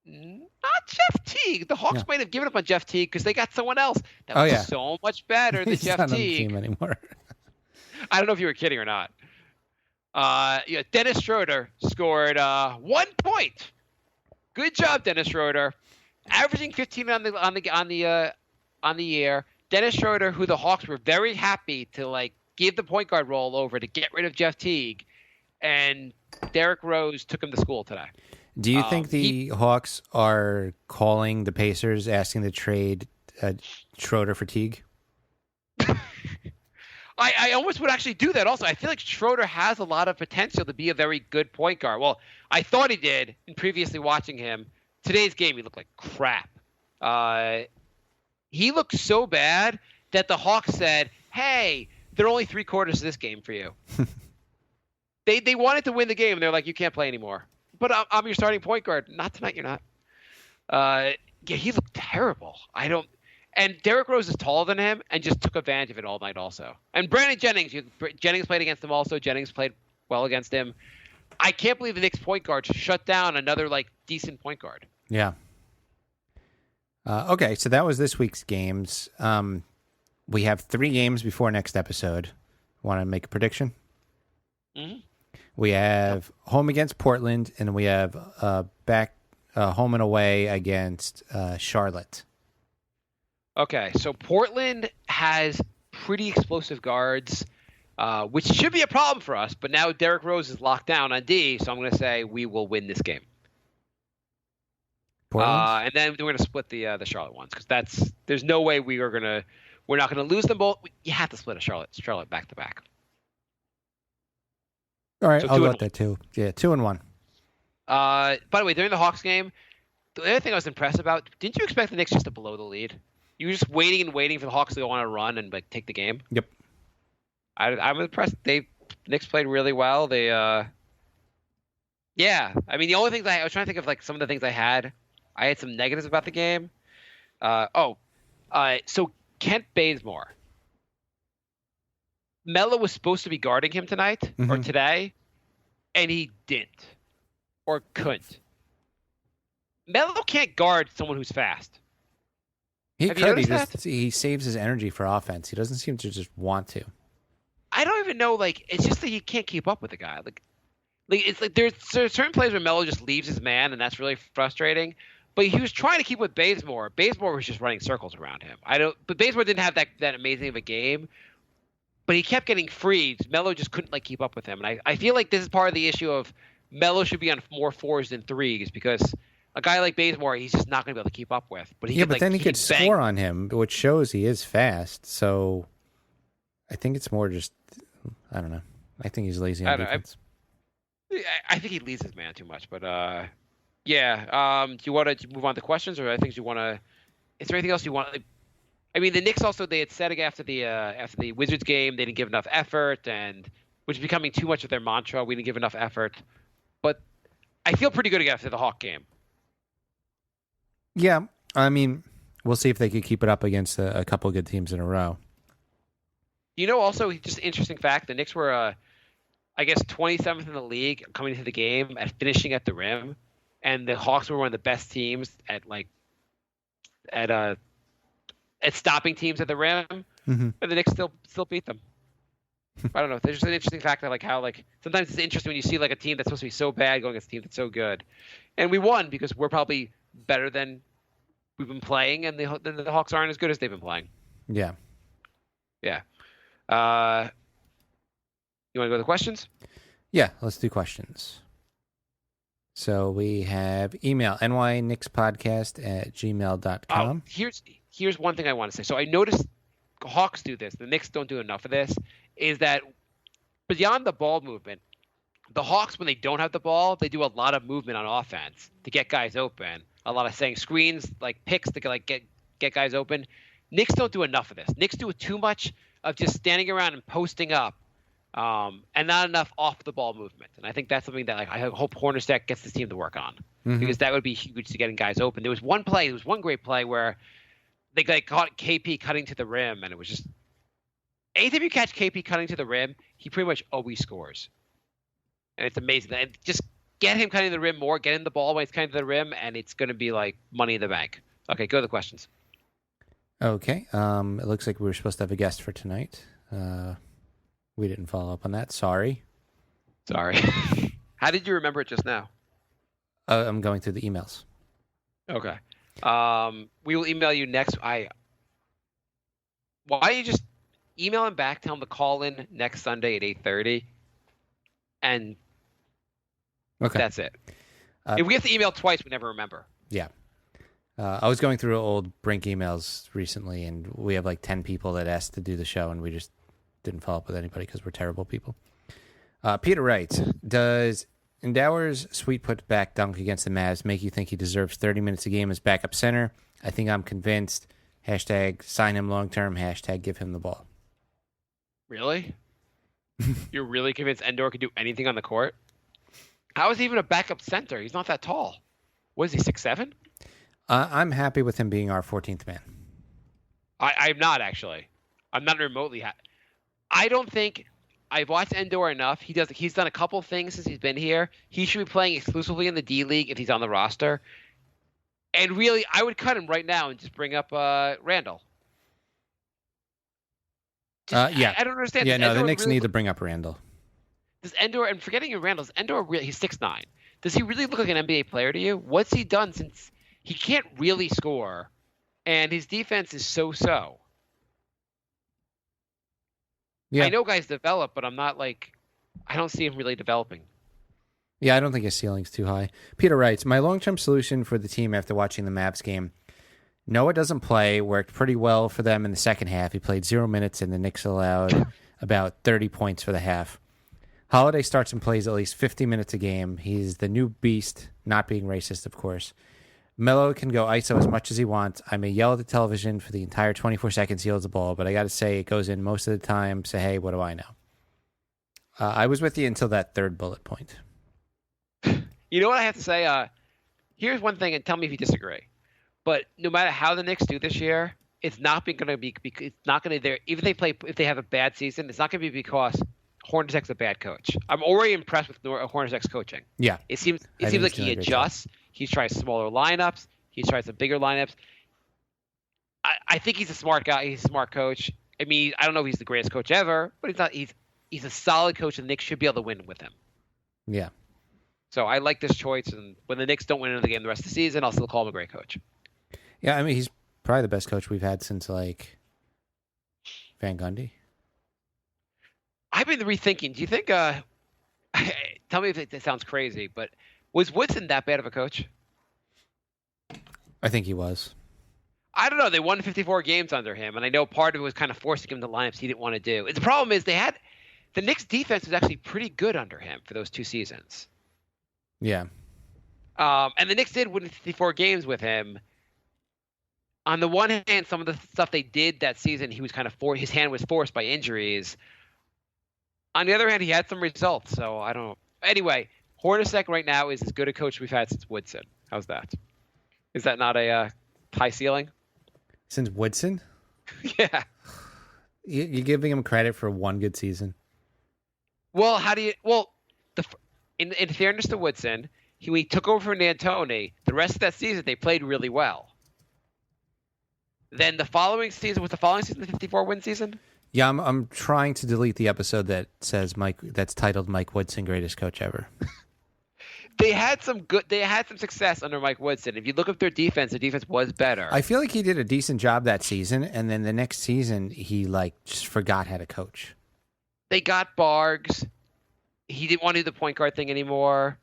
Not Jeff Teague. The Hawks might have given up on Jeff Teague because they got someone else that was so much better than He's Jeff not Teague. on the team anymore. I don't know if you were kidding or not. Dennis Schroeder scored 1 point. Good job, Dennis Schroeder. Averaging 15 on the year. Dennis Schroeder, who the Hawks were very happy to like give the point guard role over to get rid of Jeff Teague, and Derrick Rose took him to school today. Do you think the Hawks are calling the Pacers asking to trade Schroeder for Teague? I almost would actually do that also. I feel like Schroeder has a lot of potential to be a very good point guard. Well, I thought he did in previously watching him. Today's game, he looked like crap. He looked so bad that the Hawks said, hey, there are only 3 quarters of this game for you. They wanted to win the game, and they're like, you can't play anymore. But I'm your starting point guard. Not tonight, you're not. He looked terrible. And Derrick Rose is taller than him and just took advantage of it all night also. And Brandon Jennings played against him also. Jennings played well against him. I can't believe the Knicks point guard shut down another like decent point guard. Yeah. Okay, so that was this week's games. We have 3 games before next episode. Want to make a prediction? Mm-hmm. We have home against Portland, and we have back home and away against Charlotte. Okay, so Portland has pretty explosive guards, which should be a problem for us. But now Derrick Rose is locked down on D, so I'm going to say we will win this game. Portland? And then we're going to split the Charlotte ones because there's no way we're not going to lose them both. You have to split a Charlotte back to back. All right, So I'll 2 go and with that too. Yeah, 2-1. By the way, during the Hawks game, the other thing I was impressed about, didn't you expect the Knicks just to blow the lead? You were just waiting and waiting for the Hawks to go on a run and like take the game. Yep. I'm impressed. Knicks played really well. I mean, the only things I was trying to think of like some of the things I had some negatives about the game. So Kent Bazemore. Melo was supposed to be guarding him tonight or today, and he didn't or couldn't. Melo can't guard someone who's fast. He Have you could. noticed He saves his energy for offense. He doesn't seem to just want to. I don't even know. Like, it's just that he can't keep up with the guy. Like it's like there's certain plays where Melo just leaves his man, and that's really frustrating. But he was trying to keep with Bazemore. Bazemore was just running circles around him. But Bazemore didn't have that amazing of a game. But he kept getting freed. Melo just couldn't like keep up with him. And I feel like this is part of the issue of Melo should be on more 4s than 3s because a guy like Bazemore, he's just not going to be able to keep up with. But then he could score on him, which shows he is fast. So I think it's more just, I don't know. I think he's lazy on defense. I think he leads his man too much. But do you want to move on to questions, or I think you want to? Is there anything else you want? I mean, the Knicks also, they had said after the Wizards game they didn't give enough effort, and which is becoming too much of their mantra. We didn't give enough effort, but I feel pretty good after the Hawk game. Yeah, I mean, we'll see if they could keep it up against a couple of good teams in a row. Also, just an interesting fact: the Knicks were, I guess, 27th in the league coming into the game at finishing at the rim, and the Hawks were one of the best teams at stopping teams at the rim, and the Knicks still beat them. I don't know. There's just an interesting fact that like how like sometimes it's interesting when you see like a team that's supposed to be so bad going against a team that's so good, and we won because we're probably better than we've been playing, and the Hawks aren't as good as they've been playing. Yeah. Yeah. You want to go to the questions? Yeah, let's do questions. So we have email, nyknickspodcast@gmail.com. Here's one thing I want to say. So I noticed Hawks do this. The Knicks don't do enough of this. Is that beyond the ball movement, the Hawks, when they don't have the ball, they do a lot of movement on offense to get guys open. A lot of saying screens, like picks to like get guys open. Knicks don't do enough of this. Knicks do too much of just standing around and posting up, and not enough off the ball movement. And I think that's something that like I hope Hornacek gets this team to work on, because that would be huge to getting guys open. There was one great play where they like caught KP cutting to the rim, and it was just anytime you catch KP cutting to the rim, he pretty much always scores. And it's amazing. And just get him cutting the rim more, get him the ball when he's cutting to the rim, and it's going to be like money in the bank. Okay, go to the questions. Okay. It looks like we were supposed to have a guest for tonight. We didn't follow up on that. Sorry. How did you remember it just now? I'm going through the emails. Okay. We will email you next. Why don't you just email him back, tell him to call in next Sunday at 8:30, and Okay. that's it. If we have to email twice, we never remember. Yeah. I was going through old Brink emails recently, and we have like 10 people that asked to do the show, and we just didn't follow up with anybody because we're terrible people. Peter writes, does Endower's sweet put back dunk against the Mavs make you think he deserves 30 minutes a game as backup center? I think I'm convinced. # sign him long term. # give him the ball. Really? You're really convinced Endor could do anything on the court? How is he even a backup center? He's not that tall. What is he, 6'7"? I'm happy with him being our 14th man. I'm not, actually. I'm not remotely I don't think I've watched Endor enough. He's done a couple things since he's been here. He should be playing exclusively in the D League if he's on the roster. And really, I would cut him right now and just bring up Randall. Yeah. I don't understand. Yeah, Does no, the Endor Knicks really need to bring up Randall. Does Endor, and forgetting your Randall, he's 6'9". Does he really look like an NBA player to you? What's he done since he can't really score, and his defense is so-so? Yeah. I know guys develop, but I'm not like I don't see him really developing. Yeah, I don't think his ceiling's too high. Peter writes, my long-term solution for the team after watching the Mavs game, Noah doesn't play, worked pretty well for them in the second half. He played 0 minutes, and the Knicks allowed about 30 points for the half. Holiday starts and plays at least 50 minutes a game. He's the new beast, not being racist, of course. Melo can go ISO as much as he wants. I may yell at the television for the entire 24 seconds he holds the ball, but I got to say it goes in most of the time. So, hey, what do I know? I was with you until that third bullet point. You know what I have to say? Here's one thing, and tell me if you disagree. But no matter how the Knicks do this year, it's not going to be. It's not going to. If they have a bad season, it's not going to be because Hornacek's a bad coach. I'm already impressed with Hornacek's coaching. Yeah, it seems like he adjusts. He's tried smaller lineups. He's tried some bigger lineups. I think he's a smart guy. He's a smart coach. I mean, I don't know if he's the greatest coach ever, but he's not. He's a solid coach, and the Knicks should be able to win with him. Yeah. So I like this choice, and when the Knicks don't win another game the rest of the season, I'll still call him a great coach. Yeah, I mean, he's probably the best coach we've had since, like, Van Gundy. I've been rethinking. Do you think tell me if it sounds crazy, but was Woodson that bad of a coach? I think he was. I don't know. They won 54 games under him, and I know part of it was kind of forcing him to lineups he didn't want to do. The problem is the Knicks' defense was actually pretty good under him for those 2 seasons. Yeah. And the Knicks did win 54 games with him. On the one hand, some of the stuff they did that season, he was kind of his hand was forced by injuries. On the other hand, he had some results, so I don't know. Anyway, Hornacek right now is as good a coach we've had since Woodson. How's that? Is that not a high ceiling? Since Woodson? Yeah. You're giving him credit for one good season. Well, how do you? Well, in fairness to Woodson, when he took over from D'Antoni, the rest of that season they played really well. Then the following season was the 54-win season. Yeah, I'm trying to delete the episode that says that's titled Mike Woodson greatest coach ever. They had some success under Mike Woodson. If you look at their defense was better. I feel like he did a decent job that season, and then the next season he just forgot how to coach. They got Bargs. He didn't want to do the point guard thing anymore.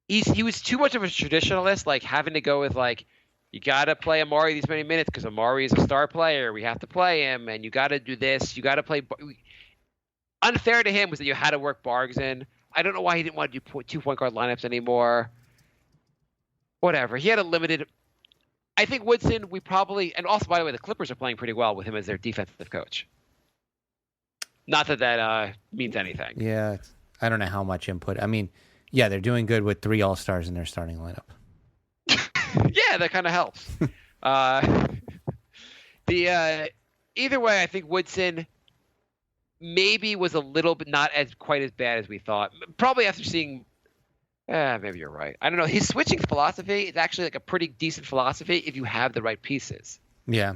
He was too much of a traditionalist, like having to go with like, you got to play Amari these many minutes because Amari is a star player. We have to play him, and you got to do this. You got to play. Unfair to him was that you had to work Bargs in. I don't know why he didn't want to do 2 point guard lineups anymore. Whatever. He had a limited. I think Woodson. And also by the way, the Clippers are playing pretty well with him as their defensive coach. Not that means anything. Yeah, I don't know how much input. I mean, yeah, they're doing good with 3 All-Stars in their starting lineup. Yeah, that kind of helps. Either way, I think Woodson maybe was a little bit not quite as bad as we thought. Probably after seeing, maybe you're right. I don't know. His switching philosophy is actually like a pretty decent philosophy if you have the right pieces. Yeah.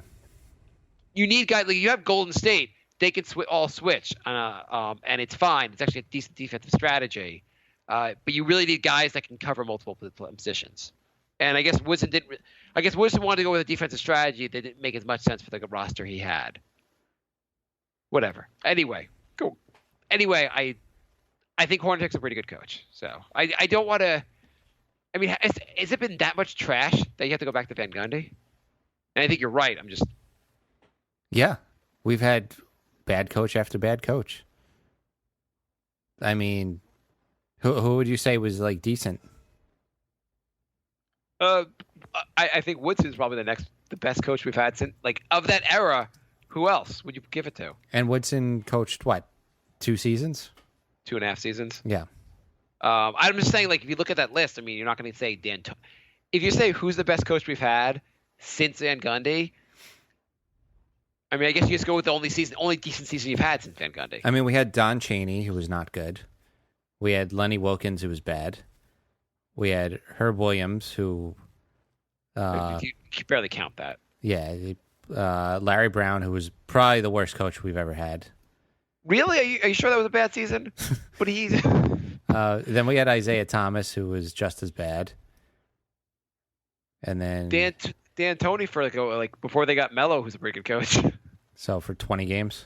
You need guys like you have Golden State. They can all switch, and it's fine. It's actually a decent defensive strategy. But you really need guys that can cover multiple positions. And I guess Woodson didn't. I guess Woodson wanted to go with a defensive strategy that didn't make as much sense for the roster he had. Whatever. Anyway, go. Anyway, I think Hornacek's a pretty good coach. So I don't want to. I mean, has it been that much trash that you have to go back to Van Gundy? And I think you're right. I'm just. Yeah, we've had bad coach after bad coach. I mean, who would you say was like decent? I think Woodson's probably the best coach we've had since of that era. Who else would you give it to? And Woodson coached what? 2 seasons? 2.5 seasons. Yeah. I'm just saying, if you look at that list, I mean, you're not going to say Dan. If you say who's the best coach we've had since Van Gundy, I mean, I guess you just go with the only decent season you've had since Van Gundy. I mean, we had Don Chaney, who was not good. We had Lenny Wilkins, who was bad. We had Herb Williams, who... you barely count that. Yeah. Larry Brown, who was probably the worst coach we've ever had. Really? Are you sure that was a bad season? But he's... Then we had Isaiah Thomas, who was just as bad. And then... Dan Toney for before they got Melo, who's a pretty good coach. So for 20 games.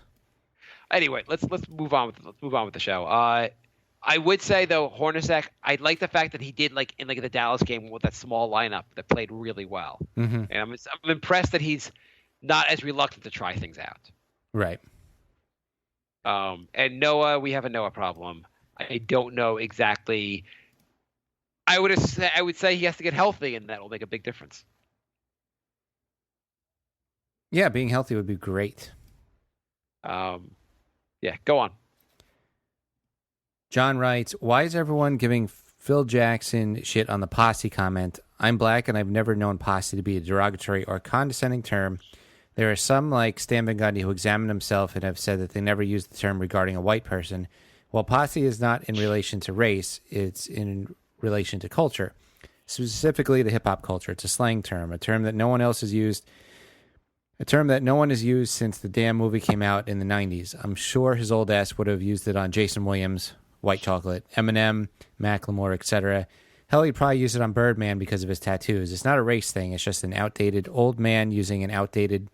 Anyway, let's move on with the show. I would say though, Hornacek, I like the fact that he did in the Dallas game with that small lineup that played really well. Mm-hmm. And I'm impressed that he's not as reluctant to try things out. Right. And Noah, we have a Noah problem. I don't know exactly. I would say he has to get healthy, and that will make a big difference. Yeah, being healthy would be great. Yeah, go on. John writes, why is everyone giving Phil Jackson shit on the posse comment? I'm black and I've never known posse to be a derogatory or condescending term. There are some like Stan Van Gundy who examine himself and have said that they never used the term regarding a white person. While posse is not in relation to race, it's in relation to culture, specifically the hip-hop culture. It's a slang term, a term that no one else has used. A term that no one has used since the damn movie came out in the 90s. I'm sure his old ass would have used it on Jason Williams, White Chocolate, Eminem, Macklemore, etc. Hell, he'd probably use it on Birdman because of his tattoos. It's not a race thing. It's just an outdated old man using an outdated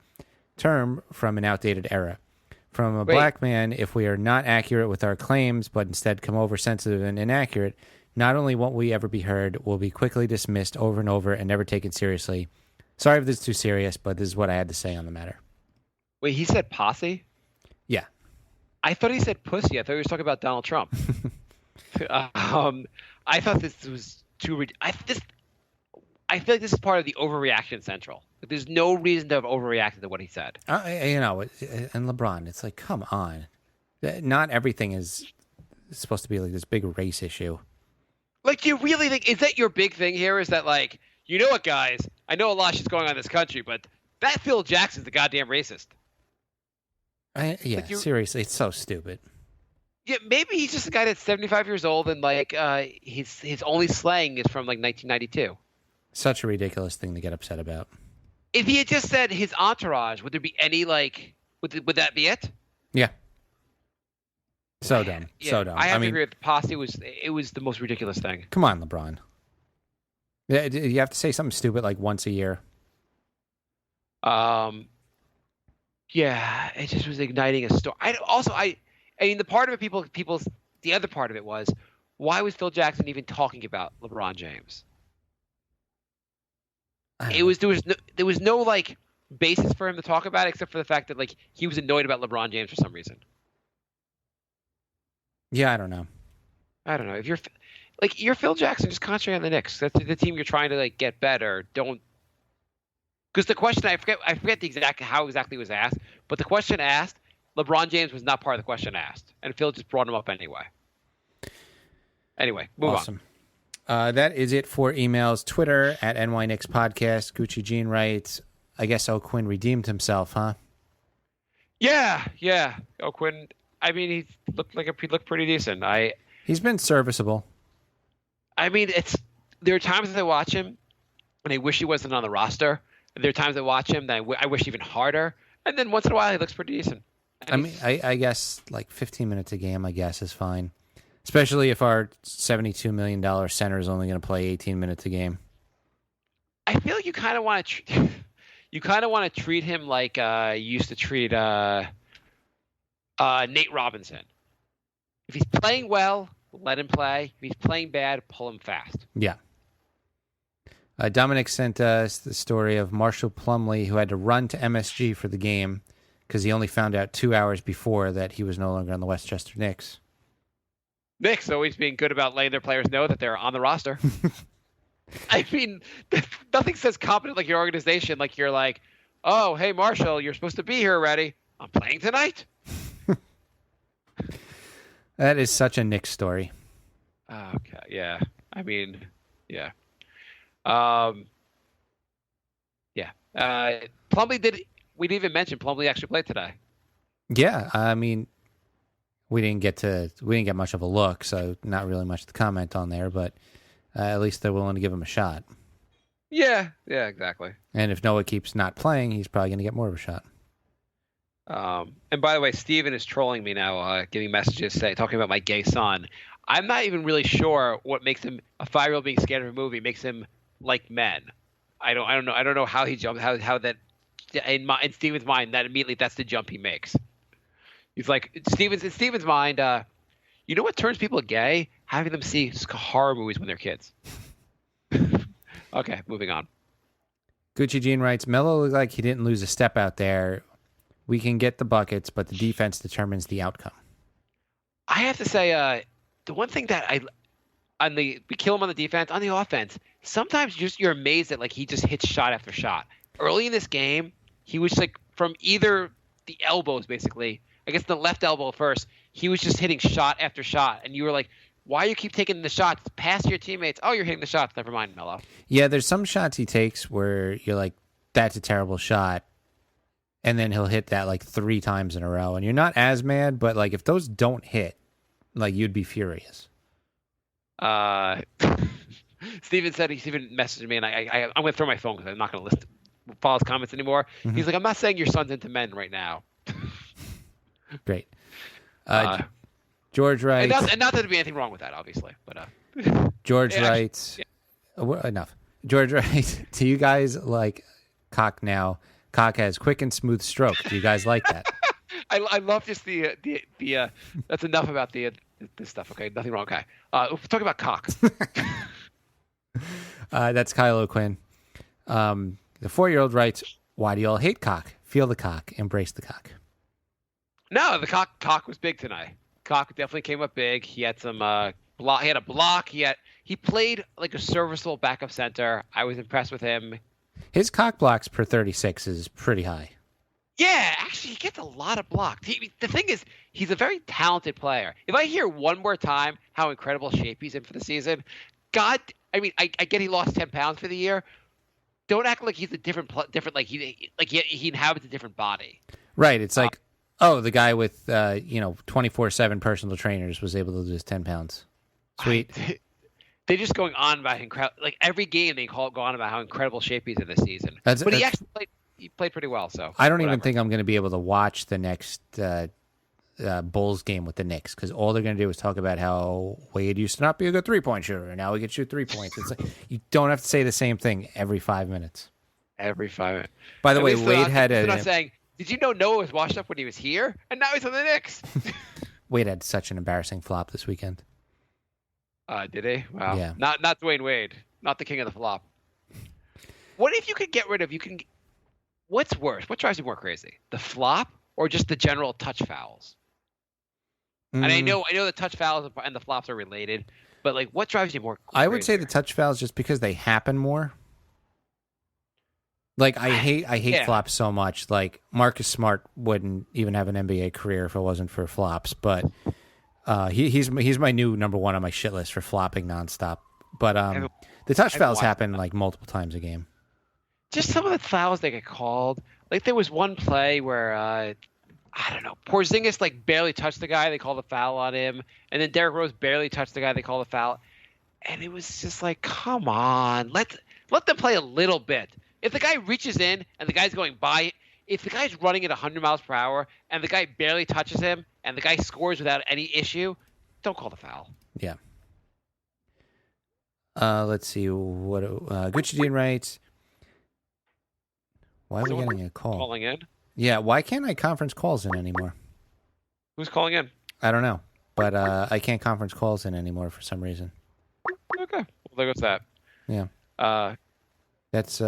term from an outdated era. From a black man, if we are not accurate with our claims, but instead come over sensitive and inaccurate, not only won't we ever be heard, we'll be quickly dismissed over and over and never taken seriously. Sorry if this is too serious, but this is what I had to say on the matter. Wait, he said posse? Yeah. I thought he said pussy. I thought he was talking about Donald Trump. I thought this was too... I feel like this is part of the overreaction central. There's no reason to have overreacted to what he said. And LeBron, it's like, come on. Not everything is supposed to be like this big race issue. Like, do you really think... Is that your big thing here? Is that like... You know what, guys? I know a lot of shit's going on in this country, but that Phil Jackson's the goddamn racist. Seriously, it's so stupid. Yeah, maybe he's just a guy that's 75 years old and his only slang is from 1992. Such a ridiculous thing to get upset about. If he had just said his entourage, would there be any Would that be it? Yeah. So dumb. Yeah, So dumb. I have to mean, agree with the posse. It was the most ridiculous thing. come on, LeBron. Yeah, you have to say something stupid like once a year. Yeah, it just was igniting a story. I mean, the part of it, the other part of it was, why was Phil Jackson even talking about LeBron James? There was no like basis for him to talk about it, except for the fact that like he was annoyed about LeBron James for some reason. Yeah, I don't know. If you're Phil Jackson, just concentrate on the Knicks. That's the team you're trying to like get better. Don't. Because the question, I forget how exactly it was asked, but the question asked, LeBron James was not part of the question asked, and Phil just brought him up anyway. Anyway, move on. That is it for emails. Twitter at NYNix Podcast. Gucci Jean writes, I guess O'Quinn redeemed himself, huh? Yeah. O'Quinn. I mean, he looked pretty decent. He's been serviceable. I mean, there are times that I watch him, and I wish he wasn't on the roster. And there are times I watch him that I wish even harder. And then once in a while, he looks pretty decent. And I guess like 15 minutes a game, I guess, is fine. Especially if our $72 million center is only going to play 18 minutes a game. I feel like you kind of want to treat him like you used to treat Nate Robinson. If he's playing well, let him play. If he's playing bad, pull him fast. Yeah. Dominic sent us the story of Marshall Plumlee, who had to run to MSG for the game because he only found out 2 hours before that he was no longer on the Westchester Knicks. Knicks always being good about letting their players know that they're on the roster. I mean, nothing says competent like your organization. Like you're like, oh, hey, Marshall, you're supposed to be here already. I'm playing tonight. That is such a Knicks story. Okay, yeah. I mean, yeah. Plumlee we didn't even mention Plumlee actually played today. Yeah, I mean, we didn't get much of a look, so not really much to comment on there, but at least they're willing to give him a shot. Yeah, exactly. And if Noah keeps not playing, he's probably going to get more of a shot. And by the way, Steven is trolling me now, giving messages talking about my gay son. I'm not even really sure what makes him a 5-year-old being scared of a movie makes him like men. I don't know how he jumps, how that in Steven's mind that's the jump he makes. He's like in Steven's mind. You know what turns people gay? Having them see horror movies when they're kids. Okay, moving on. Gucci Jean writes, Melo looked like he didn't lose a step out there. We can get the buckets, but the defense determines the outcome. I have to say, the one thing that we kill him on the defense, on the offense, sometimes you're amazed that like he just hits shot after shot. Early in this game, he was like from either the elbows, basically. I guess the left elbow first. He was just hitting shot after shot, and you were like, "Why you keep taking the shots past your teammates? Oh, you're hitting the shots. Never mind, Melo." Yeah, there's some shots he takes where you're like, "That's a terrible shot," and then he'll hit that like 3 times in a row, and you're not as mad, but like if those don't hit, like you'd be furious. Steven messaged me, and I'm going to throw my phone because I'm not going to follow his comments anymore. Mm-hmm. He's like, I'm not saying your son's into men right now. Great. George writes... And not that there'd be anything wrong with that, obviously. But George writes... Enough. George writes, do you guys like cock now? Cock has quick and smooth stroke. Do you guys like that? I love just the that's enough about this stuff. Okay, nothing wrong. Okay, we're talking about cock. That's Kyle O'Quinn. The 4-year-old writes, "Why do you all hate cock? Feel the cock, embrace the cock." No, the cock was big tonight. Cock definitely came up big. He had some block. He had a block. He played like a serviceable backup center. I was impressed with him. His cock blocks per 36 is pretty high. Yeah, actually, he gets a lot of blocks. The thing is, he's a very talented player. If I hear one more time how incredible shape he's in for the season, I get he lost 10 pounds for the year. Don't act like he's a different like he inhabits a different body. Right. It's like, the guy with 24/7 personal trainers was able to lose 10 pounds. Sweet. They're just going on about incredible. Like every game, they go on about how incredible shape he's in this season. But he actually played. he played pretty well. So I don't even whatever. think I'm going to be able to watch the next Bulls game with the Knicks because all they're going to do is talk about how Wade used to not be a good 3-point shooter and now he can shoot 3 points. It's like you don't have to say the same thing every 5 minutes. Every 5 minutes. By the At way, least Wade had they're not saying, did you know Noah was washed up when he was here? And now he's on the Knicks. Wade had such an embarrassing flop this weekend. Did he? Wow. Yeah. Not Dwayne Wade. Not the king of the flop. What if you could get rid of, what's worse? What drives you more crazy? The flop or just the general touch fouls? And I know the touch fouls and the flops are related, but like what drives you more crazy? I would say the touch fouls just because they happen more. Like I hate flops so much. Like Marcus Smart wouldn't even have an NBA career if it wasn't for flops. But he's my new number one on my shit list for flopping nonstop. But the touch fouls happen like multiple times a game. Just some of the fouls they get called. Like there was one play where I don't know, Porzingis like barely touched the guy. They called a foul on him, and then Derrick Rose barely touched the guy. They called a foul, and it was just like, come on, let them play a little bit. If the guy reaches in and the guy's going by, if the guy's running at 100 miles per hour and the guy barely touches him and the guy scores without any issue, don't call the foul. Yeah. Let's see what Gucci Dean writes. Why are we getting a call? Calling in? Yeah, why can't I conference calls in anymore? Who's calling in? I don't know, but I can't conference calls in anymore for some reason. Okay, well, there goes that. Yeah. That's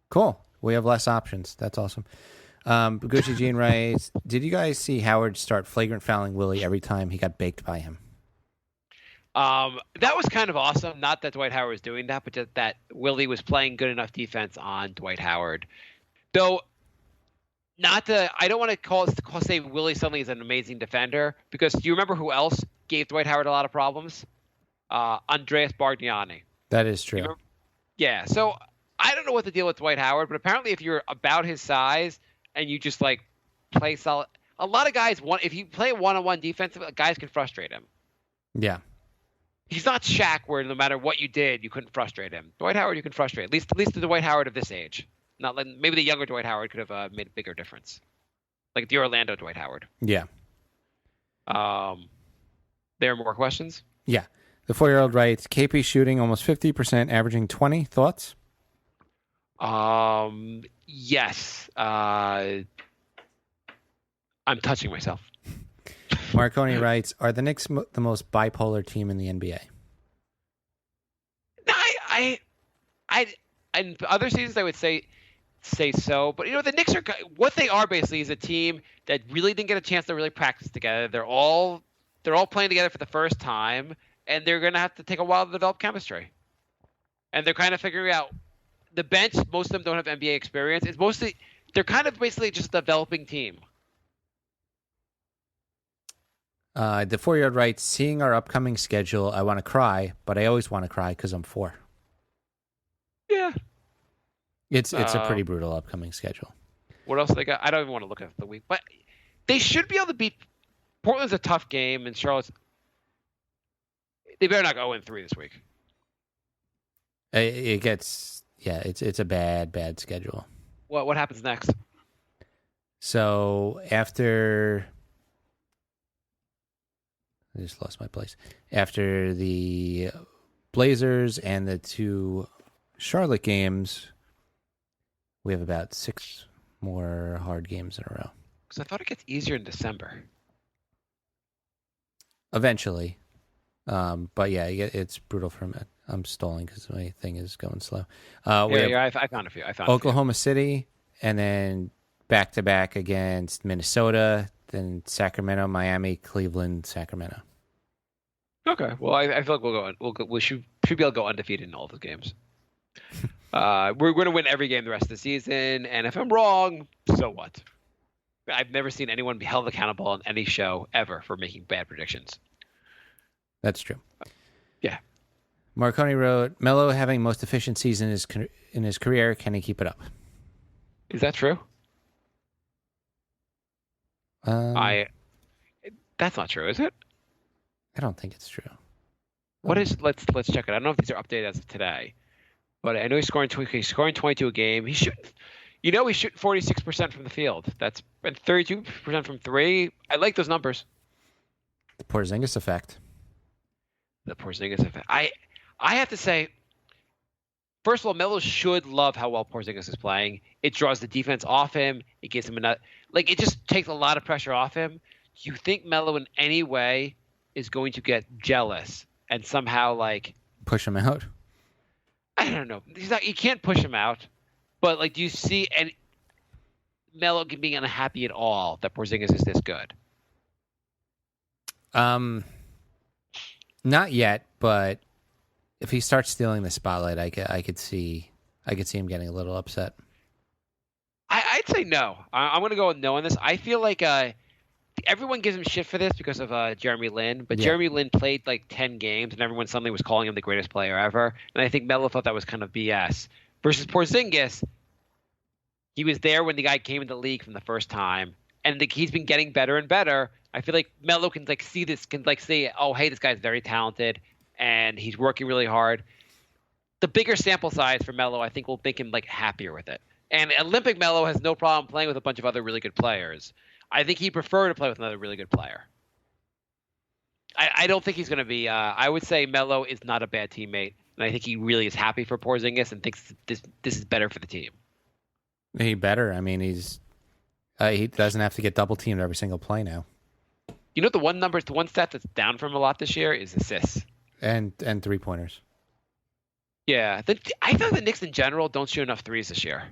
cool. We have less options. That's awesome. Gucci Jean writes, did you guys see Howard start flagrant fouling Willie every time he got baked by him? That was kind of awesome. Not that Dwight Howard was doing that, but just that Willie was playing good enough defense on Dwight Howard. Though, I don't want to say Willie suddenly is an amazing defender, because do you remember who else gave Dwight Howard a lot of problems? Andreas Bargnani. That is true. Yeah, so I don't know what the deal with Dwight Howard, but apparently if you're about his size and you just like play solid, a lot of guys if you play one-on-one defense, guys can frustrate him. Yeah. He's not Shaq where no matter what you did, you couldn't frustrate him. Dwight Howard, you can frustrate. At least the Dwight Howard of this age. Not like maybe the younger Dwight Howard could have made a bigger difference. Like the Orlando Dwight Howard. Yeah. There are more questions? Yeah. The 4-year-old writes, KP shooting almost 50%, averaging 20. Thoughts? Yes. I'm touching myself. Marconi writes, are the Knicks the most bipolar team in the NBA? I in other seasons I would say so, but the Knicks are what they are basically is a team that really didn't get a chance to really practice together. They're all playing together for the first time, and they're going to have to take a while to develop chemistry. And they're kind of figuring out the bench. Most of them don't have NBA experience. They're kind of basically just a developing team. The 4-year-old writes, seeing our upcoming schedule, I want to cry, but I always want to cry because I'm 4. Yeah. It's a pretty brutal upcoming schedule. What else they got? I don't even want to look at the week, but they should be able to beat Portland's a tough game, and Charlotte's. They better not go 0-3 this week. It's a bad schedule. What happens next? So after, I just lost my place. After the Blazers and the 2 Charlotte games, we have about 6 more hard games in a row. Because I thought it gets easier in December. Eventually. But yeah, it's brutal for me. I'm stalling because my thing is going slow. I found a few. Oklahoma City, and then back-to-back against Minnesota, then Sacramento, Miami, Cleveland, Sacramento. Okay. Well, I feel like we should be able to go undefeated in all those games. We're going to win every game the rest of the season, and if I'm wrong, so what? I've never seen anyone be held accountable on any show ever for making bad predictions. That's true. Yeah. Marconi wrote, Melo having most efficient season in his career. Can he keep it up? Is that true? That's not true, is it? I don't think it's true. What is? Let's check it. I don't know if these are updated as of today, but I know he's scoring 22 a game. He should. You know, he's shooting 46% from the field. That's 32% from three. I like those numbers. The Porzingis effect. The Porzingis effect. I have to say, first of all, Melo should love how well Porzingis is playing. It draws the defense off him. It gives him it just takes a lot of pressure off him. Do you think Melo in any way is going to get jealous and somehow push him out? I don't know. You can't push him out, but do you see Melo being unhappy at all that Porzingis is this good? Not yet, but if he starts stealing the spotlight, I could see him getting a little upset. I'd say no. I'm going to go with no on this. I feel like everyone gives him shit for this because of Jeremy Lin, but Jeremy Lin played 10 games, and everyone suddenly was calling him the greatest player ever. And I think Melo thought that was kind of BS. Versus Porzingis, he was there when the guy came into the league from the first time, and he's been getting better and better. I feel like Melo can see this, can say, oh, hey, this guy's very talented, and he's working really hard. The bigger sample size for Melo, I think, will make him happier with it. And Olympic Melo has no problem playing with a bunch of other really good players. I think he'd prefer to play with another really good player. I don't think he's going to be. I would say Melo is not a bad teammate, and I think he really is happy for Porzingis and thinks this is better for the team. He better. I mean, he doesn't have to get double teamed every single play now. You know, the one stat that's down from a lot this year is assists and 3-pointers. Yeah, I thought the Knicks in general don't shoot enough threes this year.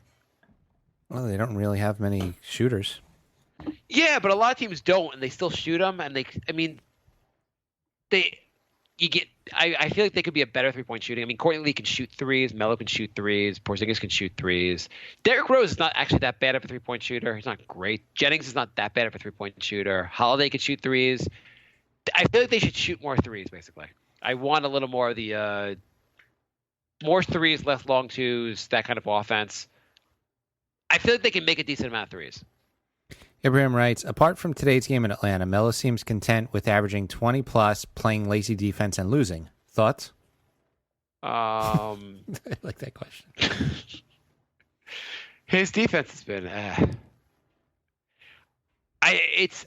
Well, they don't really have many shooters. Yeah, but a lot of teams don't, and they still shoot them. And I feel like they could be a better 3-point shooting. I mean, Courtney Lee can shoot threes, Melo can shoot threes, Porzingis can shoot threes. Derrick Rose is not actually that bad of a 3-point shooter. He's not great. Jennings is not that bad of a 3-point shooter. Holiday can shoot threes. I feel like they should shoot more threes, basically. I want a little more of the more threes, less long twos, that kind of offense. I feel like they can make a decent amount of threes. Ibrahim writes, apart from today's game in Atlanta, Melo seems content with averaging 20-plus, playing lazy defense, and losing. Thoughts? I like that question. His defense has been... It's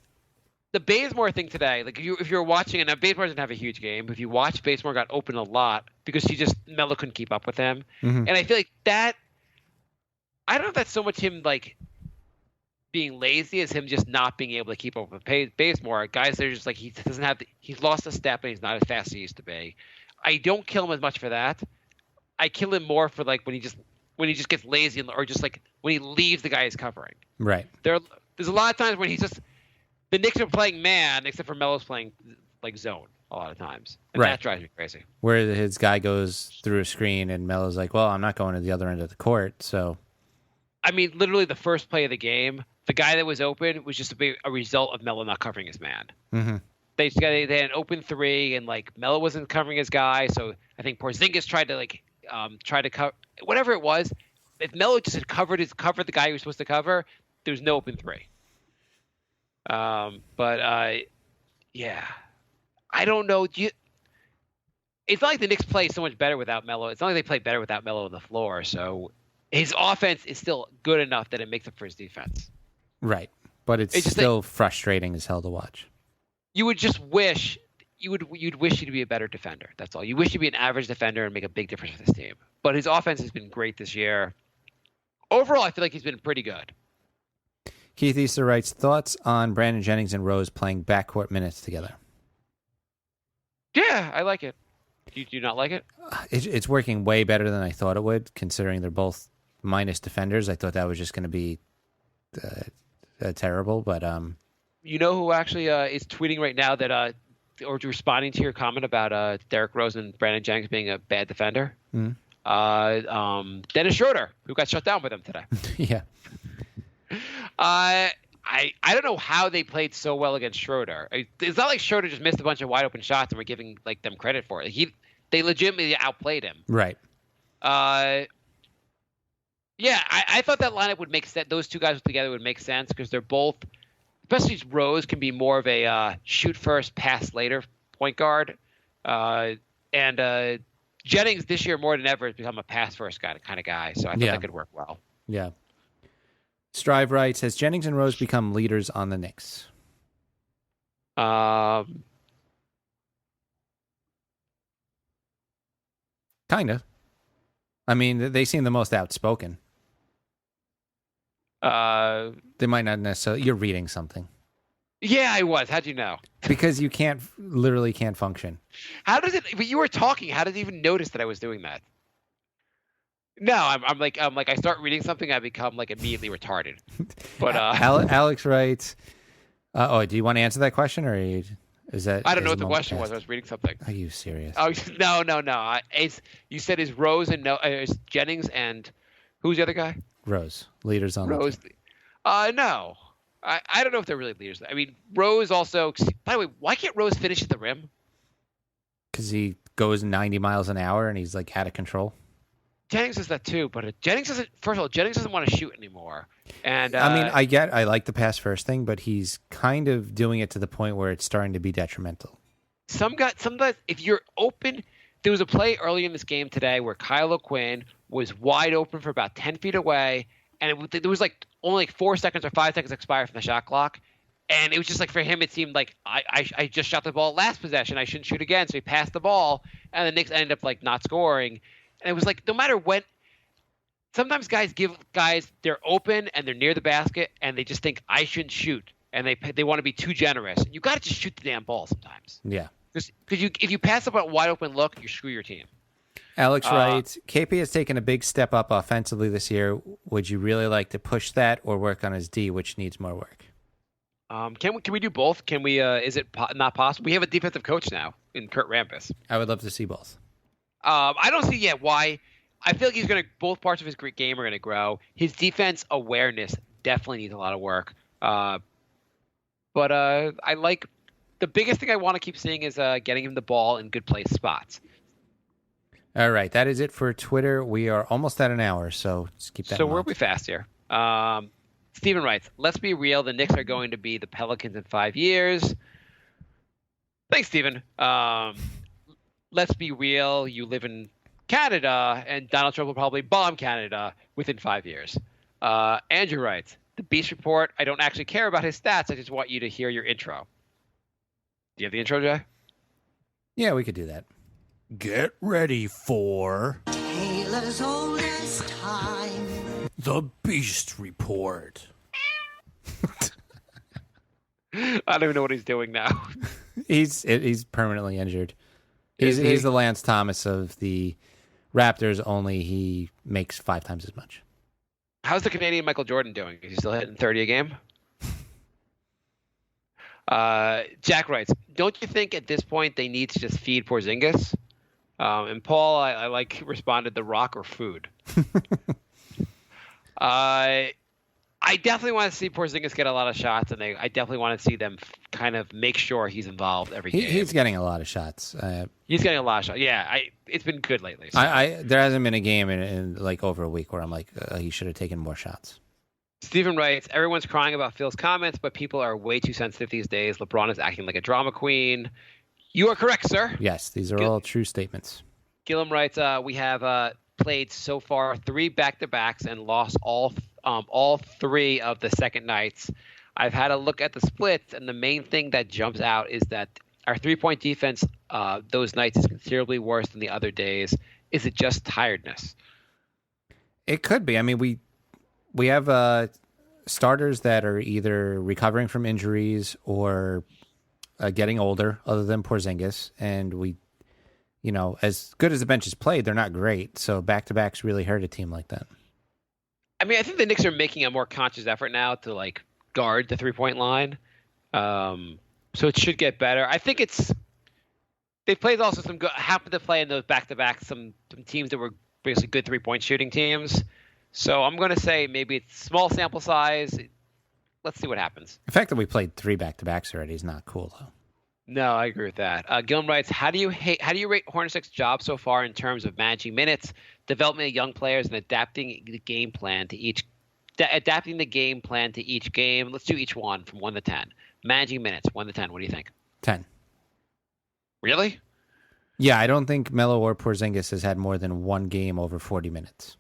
the Bazemore thing today. If you're watching, and now Bazemore doesn't have a huge game, but if you watch, Bazemore got open a lot because Melo couldn't keep up with him. Mm-hmm. And I feel like that... I don't know if that's so much him, being lazy as him just not being able to keep up with Bazemore. Guys, they're just he's lost a step and he's not as fast as he used to be. I don't kill him as much for that. I kill him more for when he just gets lazy or just when he leaves the guy he's covering. Right. There's a lot of times when the Knicks are playing man, except for Melo's playing zone a lot of times. And right. That drives me crazy. Where his guy goes through a screen and Melo's like, well, I'm not going to the other end of the court, so. I mean, literally the first play of the game, the guy that was open was just a result of Melo not covering his man. Mm-hmm. They had an open three, and Melo wasn't covering his guy, so I think Porzingis tried to cover whatever it was. If Melo just had covered the guy he was supposed to cover, there was no open three. Yeah, I don't know. It's not like the Knicks play so much better without Melo. It's not like they play better without Melo on the floor. So his offense is still good enough that it makes up for his defense. Right, but it's still frustrating as hell to watch. You would just wish you'd wish he'd be a better defender. That's all. You wish he'd be an average defender and make a big difference for this team. But his offense has been great this year. Overall, I feel like he's been pretty good. Keith Easter writes, thoughts on Brandon Jennings and Rose playing backcourt minutes together? Yeah, I like it. Do you not like it? It's working way better than I thought it would, considering they're both minus defenders. I thought that was just going to be terrible, but you know who actually is tweeting right now that or responding to your comment about Derrick Rose and Brandon Jennings being a bad defender? Mm-hmm. Dennis Schroeder, who got shut down with him today. Yeah. I don't know how they played so well against Schroeder. It's not like Schroeder just missed a bunch of wide open shots and we're giving them credit for it. They legitimately outplayed him. Right. Yeah, I thought that lineup would make sense. Those two guys together would make sense because they're both, especially Rose, can be more of a shoot first, pass later point guard. And Jennings this year more than ever has become a pass first kind of guy. So I thought that could work well. Yeah. Strive writes, has Jennings and Rose become leaders on the Knicks? Um, Kind of. I mean, they seem the most outspoken. They might not necessarily... You're reading something. Yeah, I was. How'd you know? Because you literally can't function. How does it? But you were talking. How did it even notice that I was doing that? No, I'm like I start reading something, I become like immediately retarded. But Alex writes, do you want to answer that question, or is that? I don't know is what the question was. past? I was reading something. Are you serious? Oh no. You said is Rose and is Jennings and who's the other guy? Rose, leaders on Rose. the team. No. I don't know if they're really leaders. I mean, Rose also. By the way, why can't Rose finish at the rim? Because he goes 90 miles an hour and he's like out of control. Jennings does that too, but Jennings doesn't. First of all, Jennings doesn't want to shoot anymore. And I mean, I like the pass first thing, but he's kind of doing it to the point where it's starting to be detrimental. Sometimes, if you're open, there was a play early in this game today where Kyle O'Quinn was wide open for about 10 feet away, and there was like only like 4 seconds or 5 seconds expired from the shot clock. And it was just like for him, it seemed like I just shot the ball last possession. I shouldn't shoot again. So he passed the ball, and the Knicks ended up like not scoring. And it was like no matter when. Sometimes guys they're open and they're near the basket, and they just think I shouldn't shoot, and they want to be too generous. You got to just shoot the damn ball sometimes. Yeah. Because if you pass up a wide open look, you screw your team. Alex writes, KP has taken a big step up offensively this year. Would you really like to push that or work on his D, which needs more work? Can we do both? Can we? Is it not possible? We have a defensive coach now in Kurt Rampus. I would love to see both. I don't see yet why. I feel like both parts of his game are going to grow. His defense awareness definitely needs a lot of work. But I like the biggest thing I want to keep seeing is getting him the ball in good place spots. All right, that is it for Twitter. We are almost at an hour, so just keep that in mind. We'll be fast here. Steven writes, let's be real. The Knicks are going to be the Pelicans in 5 years. Thanks, Steven. Let's be real. You live in Canada, and Donald Trump will probably bomb Canada within 5 years. Andrew writes, the Beast Report, I don't actually care about his stats. I just want you to hear your intro. Do you have the intro, Jay? Yeah, we could do that. Get ready for Taylor's oldest time. the Beast Report. I don't even know what he's doing now. He's permanently injured. He's the Lance Thomas of the Raptors, only he makes 5 times as much. How's the Canadian Michael Jordan doing? Is he still hitting 30 a game? Jack writes, don't you think at this point they need to just feed Porzingis? And Paul, I like responded, the rock or food. I definitely want to see Porzingis get a lot of shots, and I definitely want to see them kind of make sure he's involved every game. He's getting a lot of shots. He's getting a lot of shots. Yeah, it's been good lately. So. There hasn't been a game in like over a week where I'm like, he should have taken more shots. Stephen writes, everyone's crying about Phil's comments, but people are way too sensitive these days. LeBron is acting like a drama queen. You are correct, sir. Yes, these are all true statements. Gillum writes, we have played so far 3 back-to-backs and lost all 3 of the second nights. I've had a look at the splits, and the main thing that jumps out is that our three-point defense those nights is considerably worse than the other days. Is it just tiredness? It could be. I mean, we have starters that are either recovering from injuries or getting older, other than Porzingis, and as good as the bench is played, they're not great. So back-to-backs really hurt a team like that. I mean, I think the Knicks are making a more conscious effort now to like guard the 3-point line. So it should get better. I think they played also some good, happened to play in those back-to-backs some teams that were basically good 3-point shooting teams. So I'm going to say maybe it's small sample size. Let's see what happens. The fact that we played 3 back-to-backs already is not cool, though. No, I agree with that. Gilm writes, how do you rate Hornacek's job so far in terms of managing minutes, development of young players, and adapting the game plan to each game? Let's do each one from 1 to 10. Managing minutes, 1 to 10. What do you think? 10. Really? Yeah, I don't think Melo or Porzingis has had more than 1 game over 40 minutes.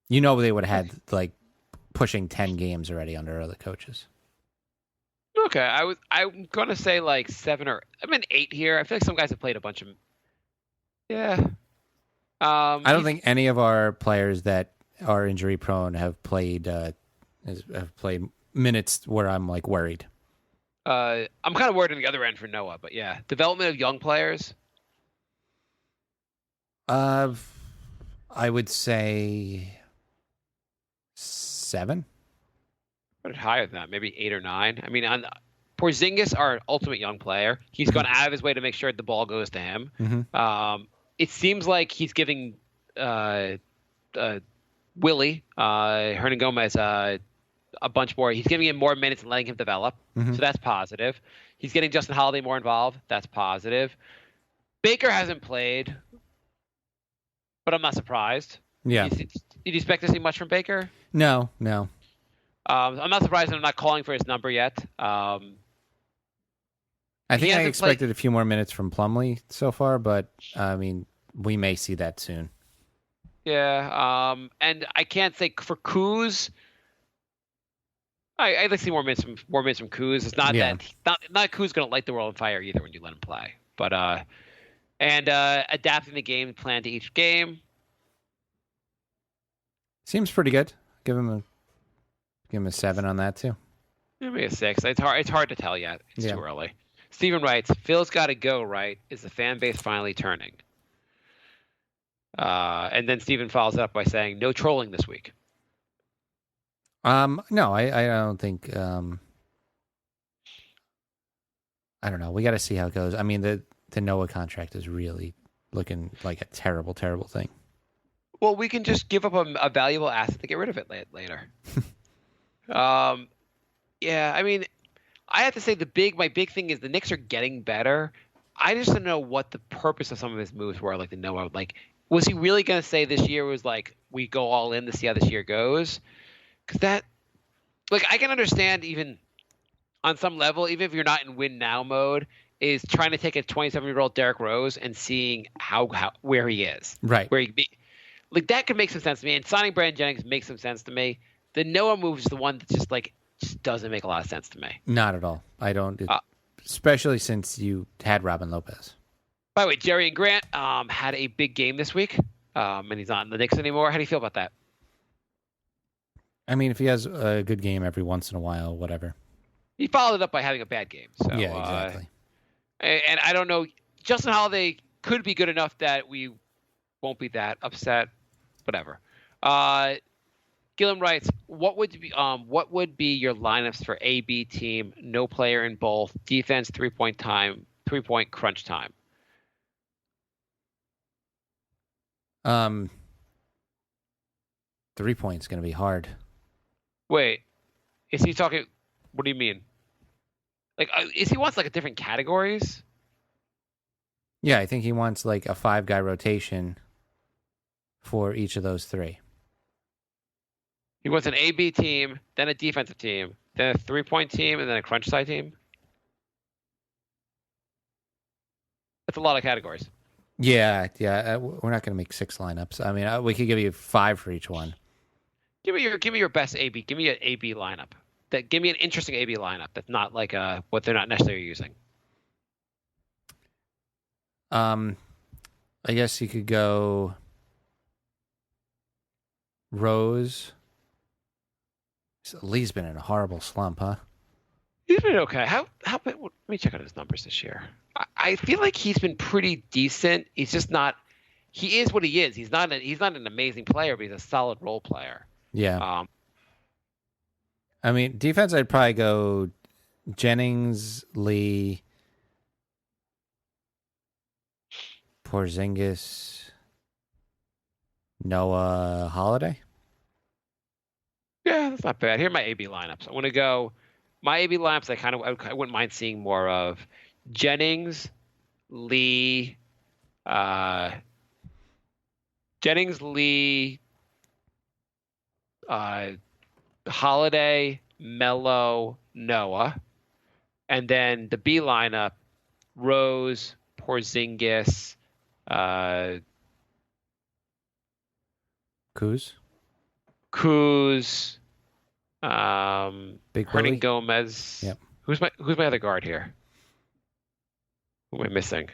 They would have had like pushing 10 games already under other coaches. Okay, I'm gonna say like 8 here. I feel like some guys have played a bunch of. Yeah. I don't think any of our players that are injury prone have played minutes where I'm like worried. I'm kind of worried on the other end for Noah, but yeah, development of young players. I would say 7. But higher than that, maybe 8 or 9. I mean, Porzingis, our ultimate young player, he's gone out of his way to make sure the ball goes to him. Mm-hmm. It seems like he's giving Willie Hernangomez a bunch more. He's giving him more minutes and letting him develop, so that's positive. He's getting Justin Holiday more involved. That's positive. Baker hasn't played, but I'm not surprised. Yeah. Did you expect to see much from Baker? No. I'm not surprised. I'm not calling for his number yet. I think I expected a few more minutes from Plumlee so far, but I mean, we may see that soon. Yeah, and I can't say for Kuz. I'd like to see more minutes from Kuz. It's not that not Kuz going to light the world on fire either when you let him play, but adapting the game plan to each game seems pretty good. Give him a 7 on that too. Maybe a 6. It's hard to tell yet. It's too early. Steven writes, Phil's got to go, right? Is the fan base finally turning? And then Steven follows it up by saying, no trolling this week. No, I don't think. I don't know. We got to see how it goes. I mean, the Noah contract is really looking like a terrible, terrible thing. Well, we can just give up a valuable asset to get rid of it later. Yeah, I mean, I have to say my big thing is the Knicks are getting better. I just don't know what the purpose of some of his moves were. Like the Noah, like was he really going to say this year was like we go all in to see how this year goes? Because that, like, I can understand even on some level, even if you're not in win now mode, is trying to take a 27-year-old Derrick Rose and seeing where he is, right? Where he be, like that could make some sense to me. And signing Brandon Jennings makes some sense to me. The Noah move is the one that just doesn't make a lot of sense to me. Not at all. I don't, especially since you had Robin Lopez. By the way, Jerry and Grant had a big game this week, and he's not in the Knicks anymore. How do you feel about that? I mean, if he has a good game every once in a while, whatever. He followed it up by having a bad game. So, yeah, exactly. And I don't know. Justin Holiday could be good enough that we won't be that upset. Whatever. Gillum writes, what would be your lineups for A/B team? No player in both. Defense, 3-point crunch time. 3 points going to be hard. Wait, is he talking? What do you mean? Like, is he wants like a different categories? Yeah, I think he wants like a 5-guy rotation for each of those 3. He wants an A/B team, then a defensive team, then a 3-point team, and then a crunch side team. That's a lot of categories. Yeah. We're not going to make 6 lineups. I mean, we could give you 5 for each one. Give me your best AB. Give me an AB lineup. Give me an interesting AB lineup that's not like what they're not necessarily using. I guess you could go Rose. Lee's been in a horrible slump, huh? He's been okay. Let me check out his numbers this year. I feel like he's been pretty decent. He's just not. He is what he is. He's not an amazing player, but he's a solid role player. Yeah. I mean, defense, I'd probably go Jennings, Lee, Porzingis, Noah, Holiday. Yeah, that's not bad. Here are my AB lineups. I want to go. My AB lineups, I wouldn't mind seeing more of Jennings, Lee, Holiday, Melo, Noah, and then the B lineup: Rose, Porzingis, Kuz, Big Hernan Willie? Gomez. Yep. Who's my other guard here? Who am I missing?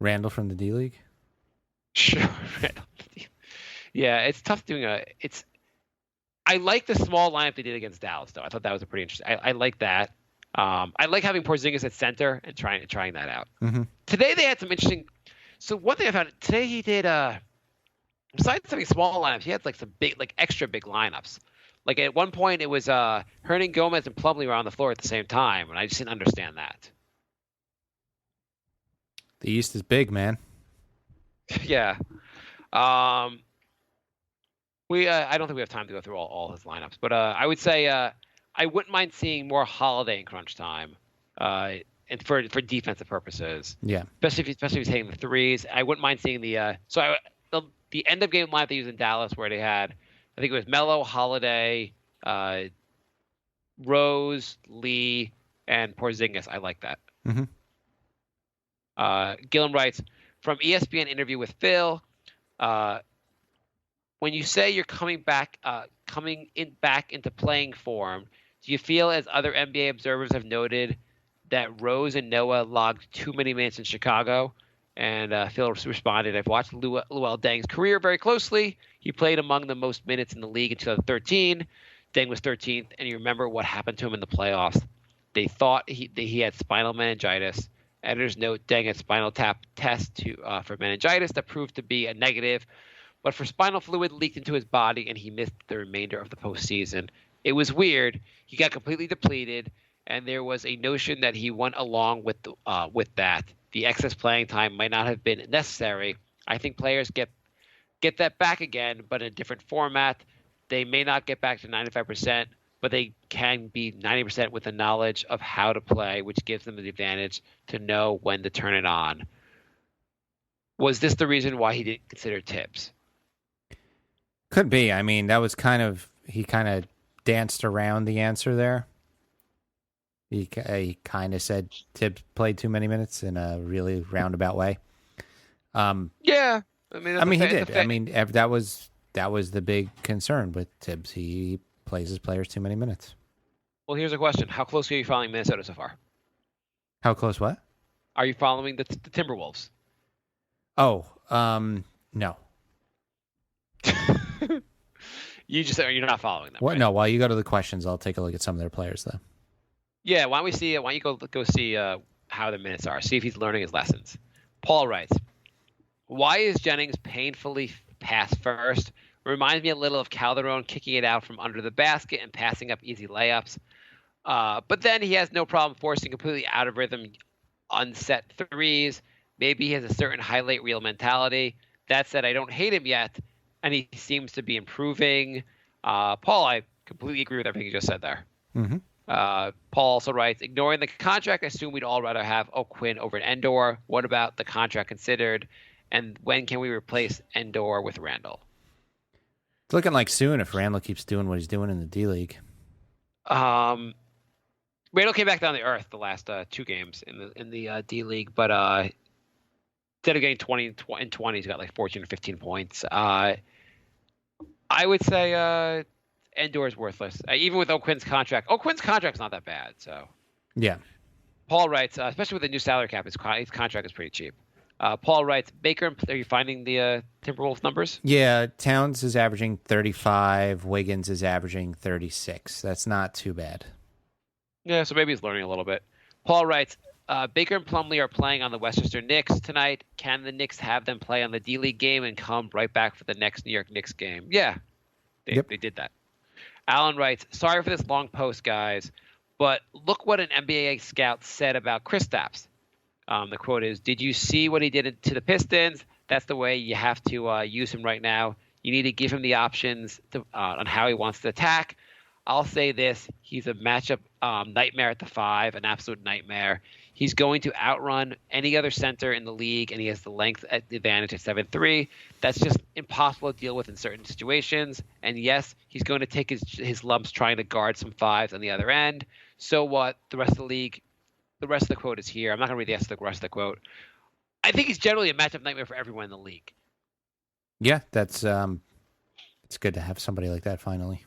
Randall from the D League. Sure. Yeah, it's tough doing I like the small lineup they did against Dallas, though. I thought that was a pretty interesting. I like that. I like having Porzingis at center and trying that out. Mm-hmm. Today they had some interesting. So one thing I found today he did. Besides having small lineups, he had like some big, like extra big lineups. Like at one point it was Hernan Gomez and Plumlee were on the floor at the same time, and I just didn't understand that. The East is big, man. Yeah. I don't think we have time to go through all his lineups, but I would say I wouldn't mind seeing more Holiday in crunch time, and for defensive purposes. Yeah. Especially if he's hitting the threes. I wouldn't mind seeing the end of game lineup they used in Dallas where they had, I think it was Melo, Holiday, Rose, Lee, and Porzingis. I like that. Mm-hmm. Gillum writes, from ESPN interview with Phil, when you say you're coming back into playing form, do you feel, as other NBA observers have noted, that Rose and Noah logged too many minutes in Chicago? And Phil responded, I've watched Luol Deng's career very closely. He played among the most minutes in the league in 2013. Deng was 13th, and you remember what happened to him in the playoffs. They thought he had spinal meningitis. Editors note Deng had spinal tap test for meningitis that proved to be a negative, but for spinal fluid leaked into his body, and he missed the remainder of the postseason. It was weird. He got completely depleted, and there was a notion that he went along with that. The excess playing time might not have been necessary. I think players get that back again, but in a different format. They may not get back to 95%, but they can be 90% with the knowledge of how to play, which gives them the advantage to know when to turn it on. Was this the reason why he didn't consider Tibbs? Could be. I mean, that was he kind of danced around the answer there. He kind of said Tibbs played too many minutes in a really roundabout way. Yeah, I mean, he did. I mean, that was the big concern with Tibbs. He plays his players too many minutes. Well, here's a question: how close are you following Minnesota so far? How close? What? Are you following the Timberwolves? Oh, no. You're not following them. What? Right? No. While you go to the questions, I'll take a look at some of their players, though. Yeah, why don't you go see how the minutes are? See if he's learning his lessons. Paul writes, why is Jennings painfully pass first? Reminds me a little of Calderon kicking it out from under the basket and passing up easy layups. But then he has no problem forcing completely out of rhythm unset threes. Maybe he has a certain highlight reel mentality. That said, I don't hate him yet, and he seems to be improving. Paul, I completely agree with everything you just said there. Mm-hmm. Paul also writes, ignoring the contract, I assume we'd all rather have O'Quinn over Endor. What about the contract considered? And when can we replace Endor with Randall? It's looking like soon if Randall keeps doing what he's doing in the D League. Randall came back down to earth the last 2 games in the D League, but instead of getting 20 in 20, he's got like 14 or 15 points. I would say Endor is worthless, even with O'Quinn's contract. O'Quinn's contract's not that bad, so. Yeah. Paul writes, especially with the new salary cap, his contract is pretty cheap. Paul writes, Baker, are you finding the Timberwolves numbers? Yeah, Towns is averaging 35. Wiggins is averaging 36. That's not too bad. Yeah, so maybe he's learning a little bit. Paul writes, Baker and Plumlee are playing on the Westchester Knicks tonight. Can the Knicks have them play on the D-League game and come right back for the next New York Knicks game? Yeah, they did that. Alan writes, sorry for this long post, guys, but look what an NBA scout said about Kristaps. The quote is, did you see what he did to the Pistons? That's the way you have to use him right now. You need to give him the options on how he wants to attack. I'll say this. He's a matchup nightmare at the 5, an absolute nightmare. He's going to outrun any other center in the league, and he has the length advantage at 7'3". That's just impossible to deal with in certain situations. And yes, he's going to take his lumps trying to guard some 5s on the other end. So what? The rest of the league, the rest of the quote is here. I'm not going to read the rest of the quote. I think he's generally a matchup nightmare for everyone in the league. Yeah, that's it's good to have somebody like that finally.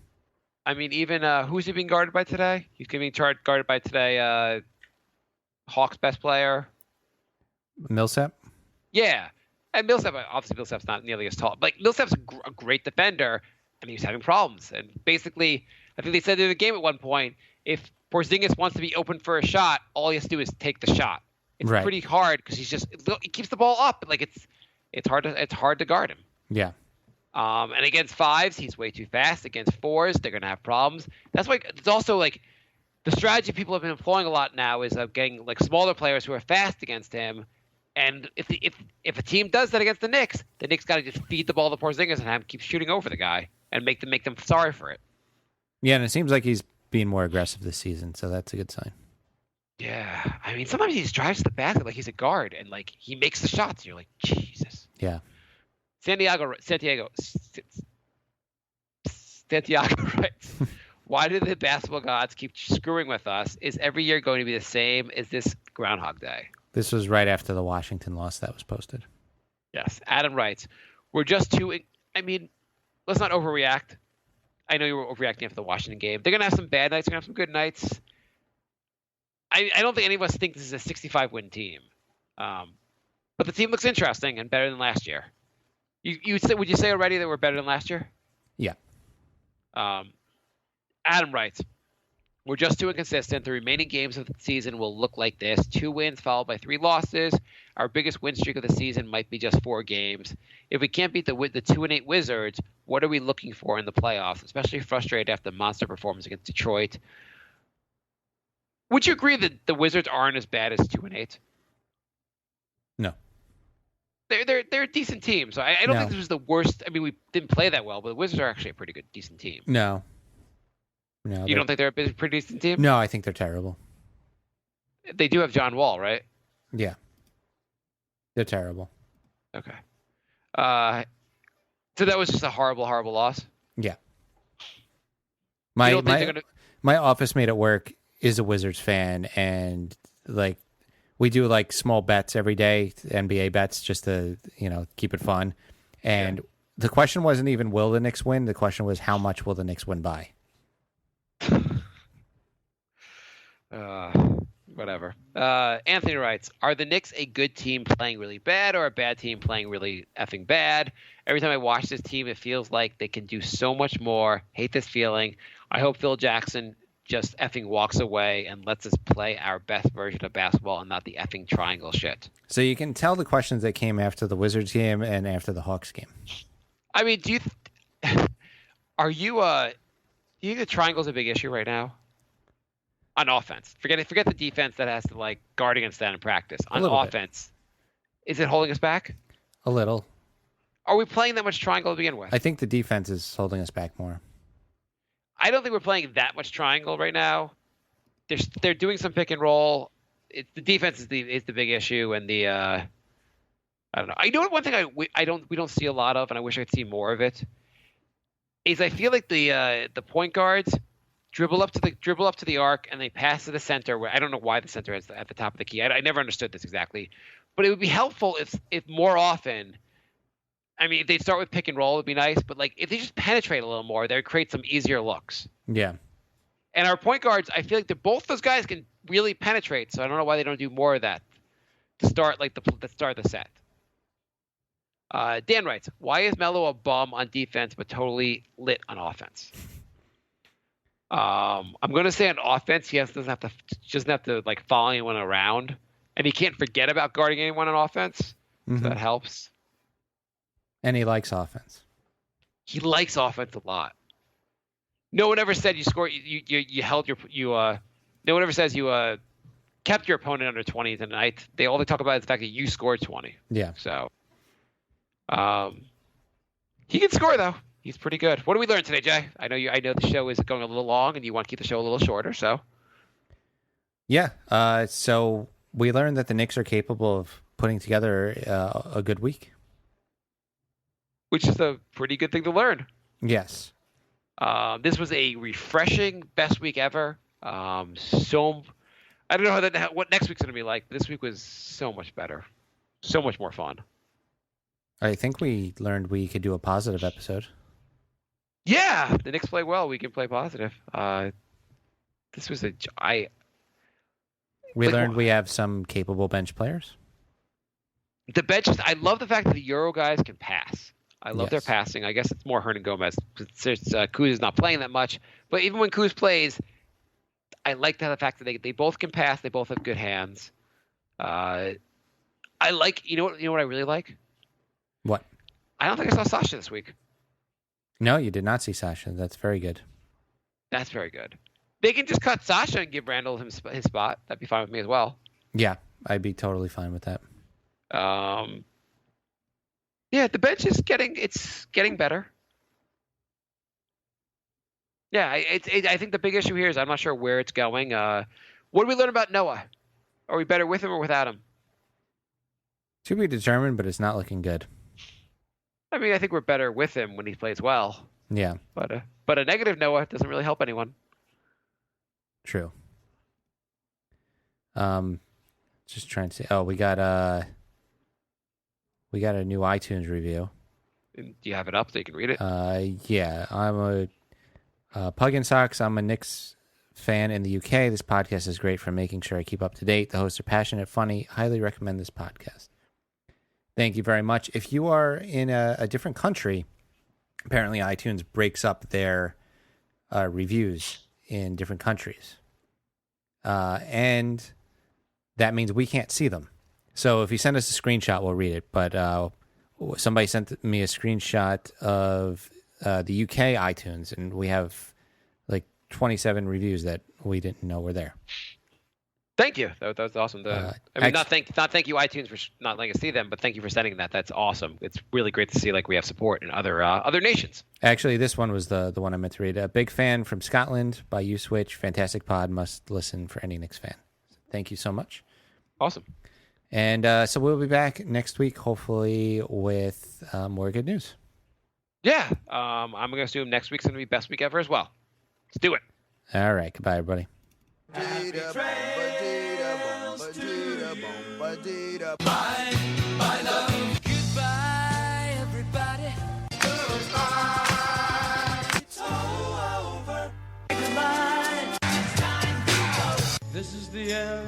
I mean, even who's he being guarded by today? He's being guarded by today. Hawks' best player, Millsap. Yeah, and Millsap's not nearly as tall. Like Millsap's a great defender, and he was having problems. And basically, I think they said in the game at one point, if Porzingis wants to be open for a shot, all he has to do is take the shot. It's Right. pretty hard because he keeps the ball up. Like it's hard to guard him. Yeah. And against fives, he's way too fast. Against fours, they're gonna have problems. That's why it's also like the strategy people have been employing a lot now is getting like smaller players who are fast against him. And if a team does that against the Knicks got to just feed the ball to Porzingis and have him keep shooting over the guy and make them sorry for it. Yeah, and it seems like he's being more aggressive this season, so that's a good sign. Yeah, I mean sometimes he just drives to the basket like he's a guard and like he makes the shots. And you're like Jesus. Yeah. Santiago writes, why do the basketball gods keep screwing with us? Is every year going to be the same? Is this Groundhog Day? This was right after the Washington loss that was posted. Yes. Adam writes, we're just too – I mean, let's not overreact. I know you were overreacting after the Washington game. They're going to have some bad nights. They're going to have some good nights. I don't think any of us think this is a 65-win team. But the team looks interesting and better than last year. Would you say already that we're better than last year? Yeah. Adam writes, we're just too inconsistent. The remaining games of the season will look like this. 2 wins followed by 3 losses. Our biggest win streak of the season might be just 4 games. If we can't beat the 2-8 Wizards, what are we looking for in the playoffs? Especially frustrated after the monster performance against Detroit. Would you agree that the Wizards aren't as bad as 2-8? No. They're a decent team. So I don't No. think this was the worst. I mean, we didn't play that well, but the Wizards are actually a pretty good, decent team. No. You don't think they're a pretty decent team? No, I think they're terrible. They do have John Wall, right? Yeah. They're terrible. Okay. So that was just a horrible, horrible loss? Yeah. You don't think they're gonna... My office mate at work is a Wizards fan, and like we do like small bets every day, NBA bets, just to keep it fun. And the question wasn't even will the Knicks win. The question was how much will the Knicks win by. Whatever. Anthony writes, are the Knicks a good team playing really bad or a bad team playing really effing bad? Every time I watch this team, it feels like they can do so much more. Hate this feeling. I hope Phil Jackson just effing walks away and lets us play our best version of basketball and not the effing triangle shit. So you can tell the questions that came after the Wizards game and after the Hawks game. I mean, do you think the triangle's a big issue right now? On offense. Forget the defense that has to like guard against that in practice. On offense, is it holding us back? A little. Are we playing that much triangle to begin with? I think the defense is holding us back more. I don't think we're playing that much triangle right now. They're doing some pick and roll. The defense is the big issue, and the I don't know. I know one thing we don't see a lot of, and I wish I'd see more of it. Is I feel like the point guards dribble up to the arc and they pass to the center. Where I don't know why the center is at the top of the key. I never understood this exactly, but it would be helpful if more often. I mean, if they start with pick and roll, it'd be nice. But like, if they just penetrate a little more, they'd create some easier looks. Yeah. And our point guards, I feel like both those guys can really penetrate. So I don't know why they don't do more of that to start the set. Dan writes, why is Melo a bum on defense but totally lit on offense? I'm going to say on offense, he doesn't have to like follow anyone around, and he can't forget about guarding anyone on offense. Mm-hmm. So that helps. And he likes offense. He likes offense a lot. No one ever said you scored. You held your No one ever says you kept your opponent under 20 tonight. All they talk about is the fact that you scored 20. Yeah. So, he can score though. He's pretty good. What did we learn today, Jay? I know the show is going a little long, and you want to keep the show a little shorter. So, yeah. So we learned that the Knicks are capable of putting together a good week, which is a pretty good thing to learn. Yes. This was a refreshing best week ever. So I don't know what next week's going to be like. But this week was so much better, so much more fun. I think we learned we could do a positive episode. Yeah, the Knicks play well. We can play positive. This was We learned we have some capable bench players. the bench. I love the fact that the Euro guys can pass. I love their Yes. passing. I guess it's more Hernan Gomez. Kuz is not playing that much, but even when Kuz plays, I like the fact that they both can pass. They both have good hands. I like you know what I really like. What? I don't think I saw Sasha this week. No, you did not see Sasha. That's very good. That's very good. They can just cut Sasha and give Randall his spot. That'd be fine with me as well. Yeah, I'd be totally fine with that. Yeah, the bench is getting better. Yeah, I think the big issue here is I'm not sure where it's going. What do we learn about Noah? Are we better with him or without him? To be determined, but it's not looking good. I mean, I think we're better with him when he plays well. Yeah, But a negative Noah doesn't really help anyone. true. Just trying to see. Oh, we got a new iTunes review. Do you have it up so you can read it? Yeah, I'm a Pug and Socks. I'm a Knicks fan in the UK. This podcast is great for making sure I keep up to date. The hosts are passionate, funny. Highly recommend this podcast. Thank you very much. If you are in a different country, apparently iTunes breaks up their reviews in different countries. And that means we can't see them. So if you send us a screenshot, we'll read it. But somebody sent me a screenshot of the UK iTunes, and we have like 27 reviews that we didn't know were there. Thank you. That was awesome. Not thank you iTunes for not letting us see them, but thank you for sending that. That's awesome. It's really great to see like we have support in other nations. Actually, this one was the one I meant to read. A big fan from Scotland by You Switch. Fantastic pod. Must listen for any Knicks fan. Thank you so much. Awesome. And so we'll be back next week, hopefully with more good news. Yeah. I'm going to assume next week's going to be best week ever as well. Let's do it. All right. Goodbye, everybody. Bye, love. Goodbye, everybody. Goodbye. It's all over. Goodbye. It's time to go. This is the end.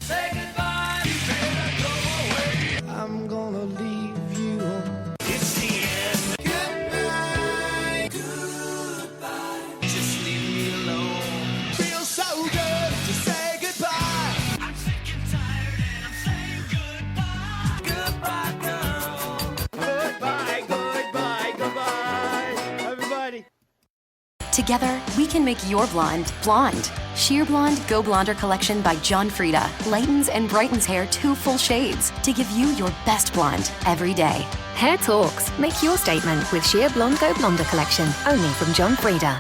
Say goodbye. You better go away. I'm gonna leave you. It's the end. Goodbye. Goodbye. Just leave me alone. Feels so good to say goodbye. I'm sick and tired and I'm saying goodbye. Goodbye, girl. Goodbye, goodbye, goodbye. Everybody. Together, we can make your blonde blonde. Sheer Blonde Go Blonder collection by John Frieda lightens and brightens hair 2 full shades to give you your best blonde every day. Hair talks. Make your statement with Sheer Blonde Go Blonder collection, only from John Frieda.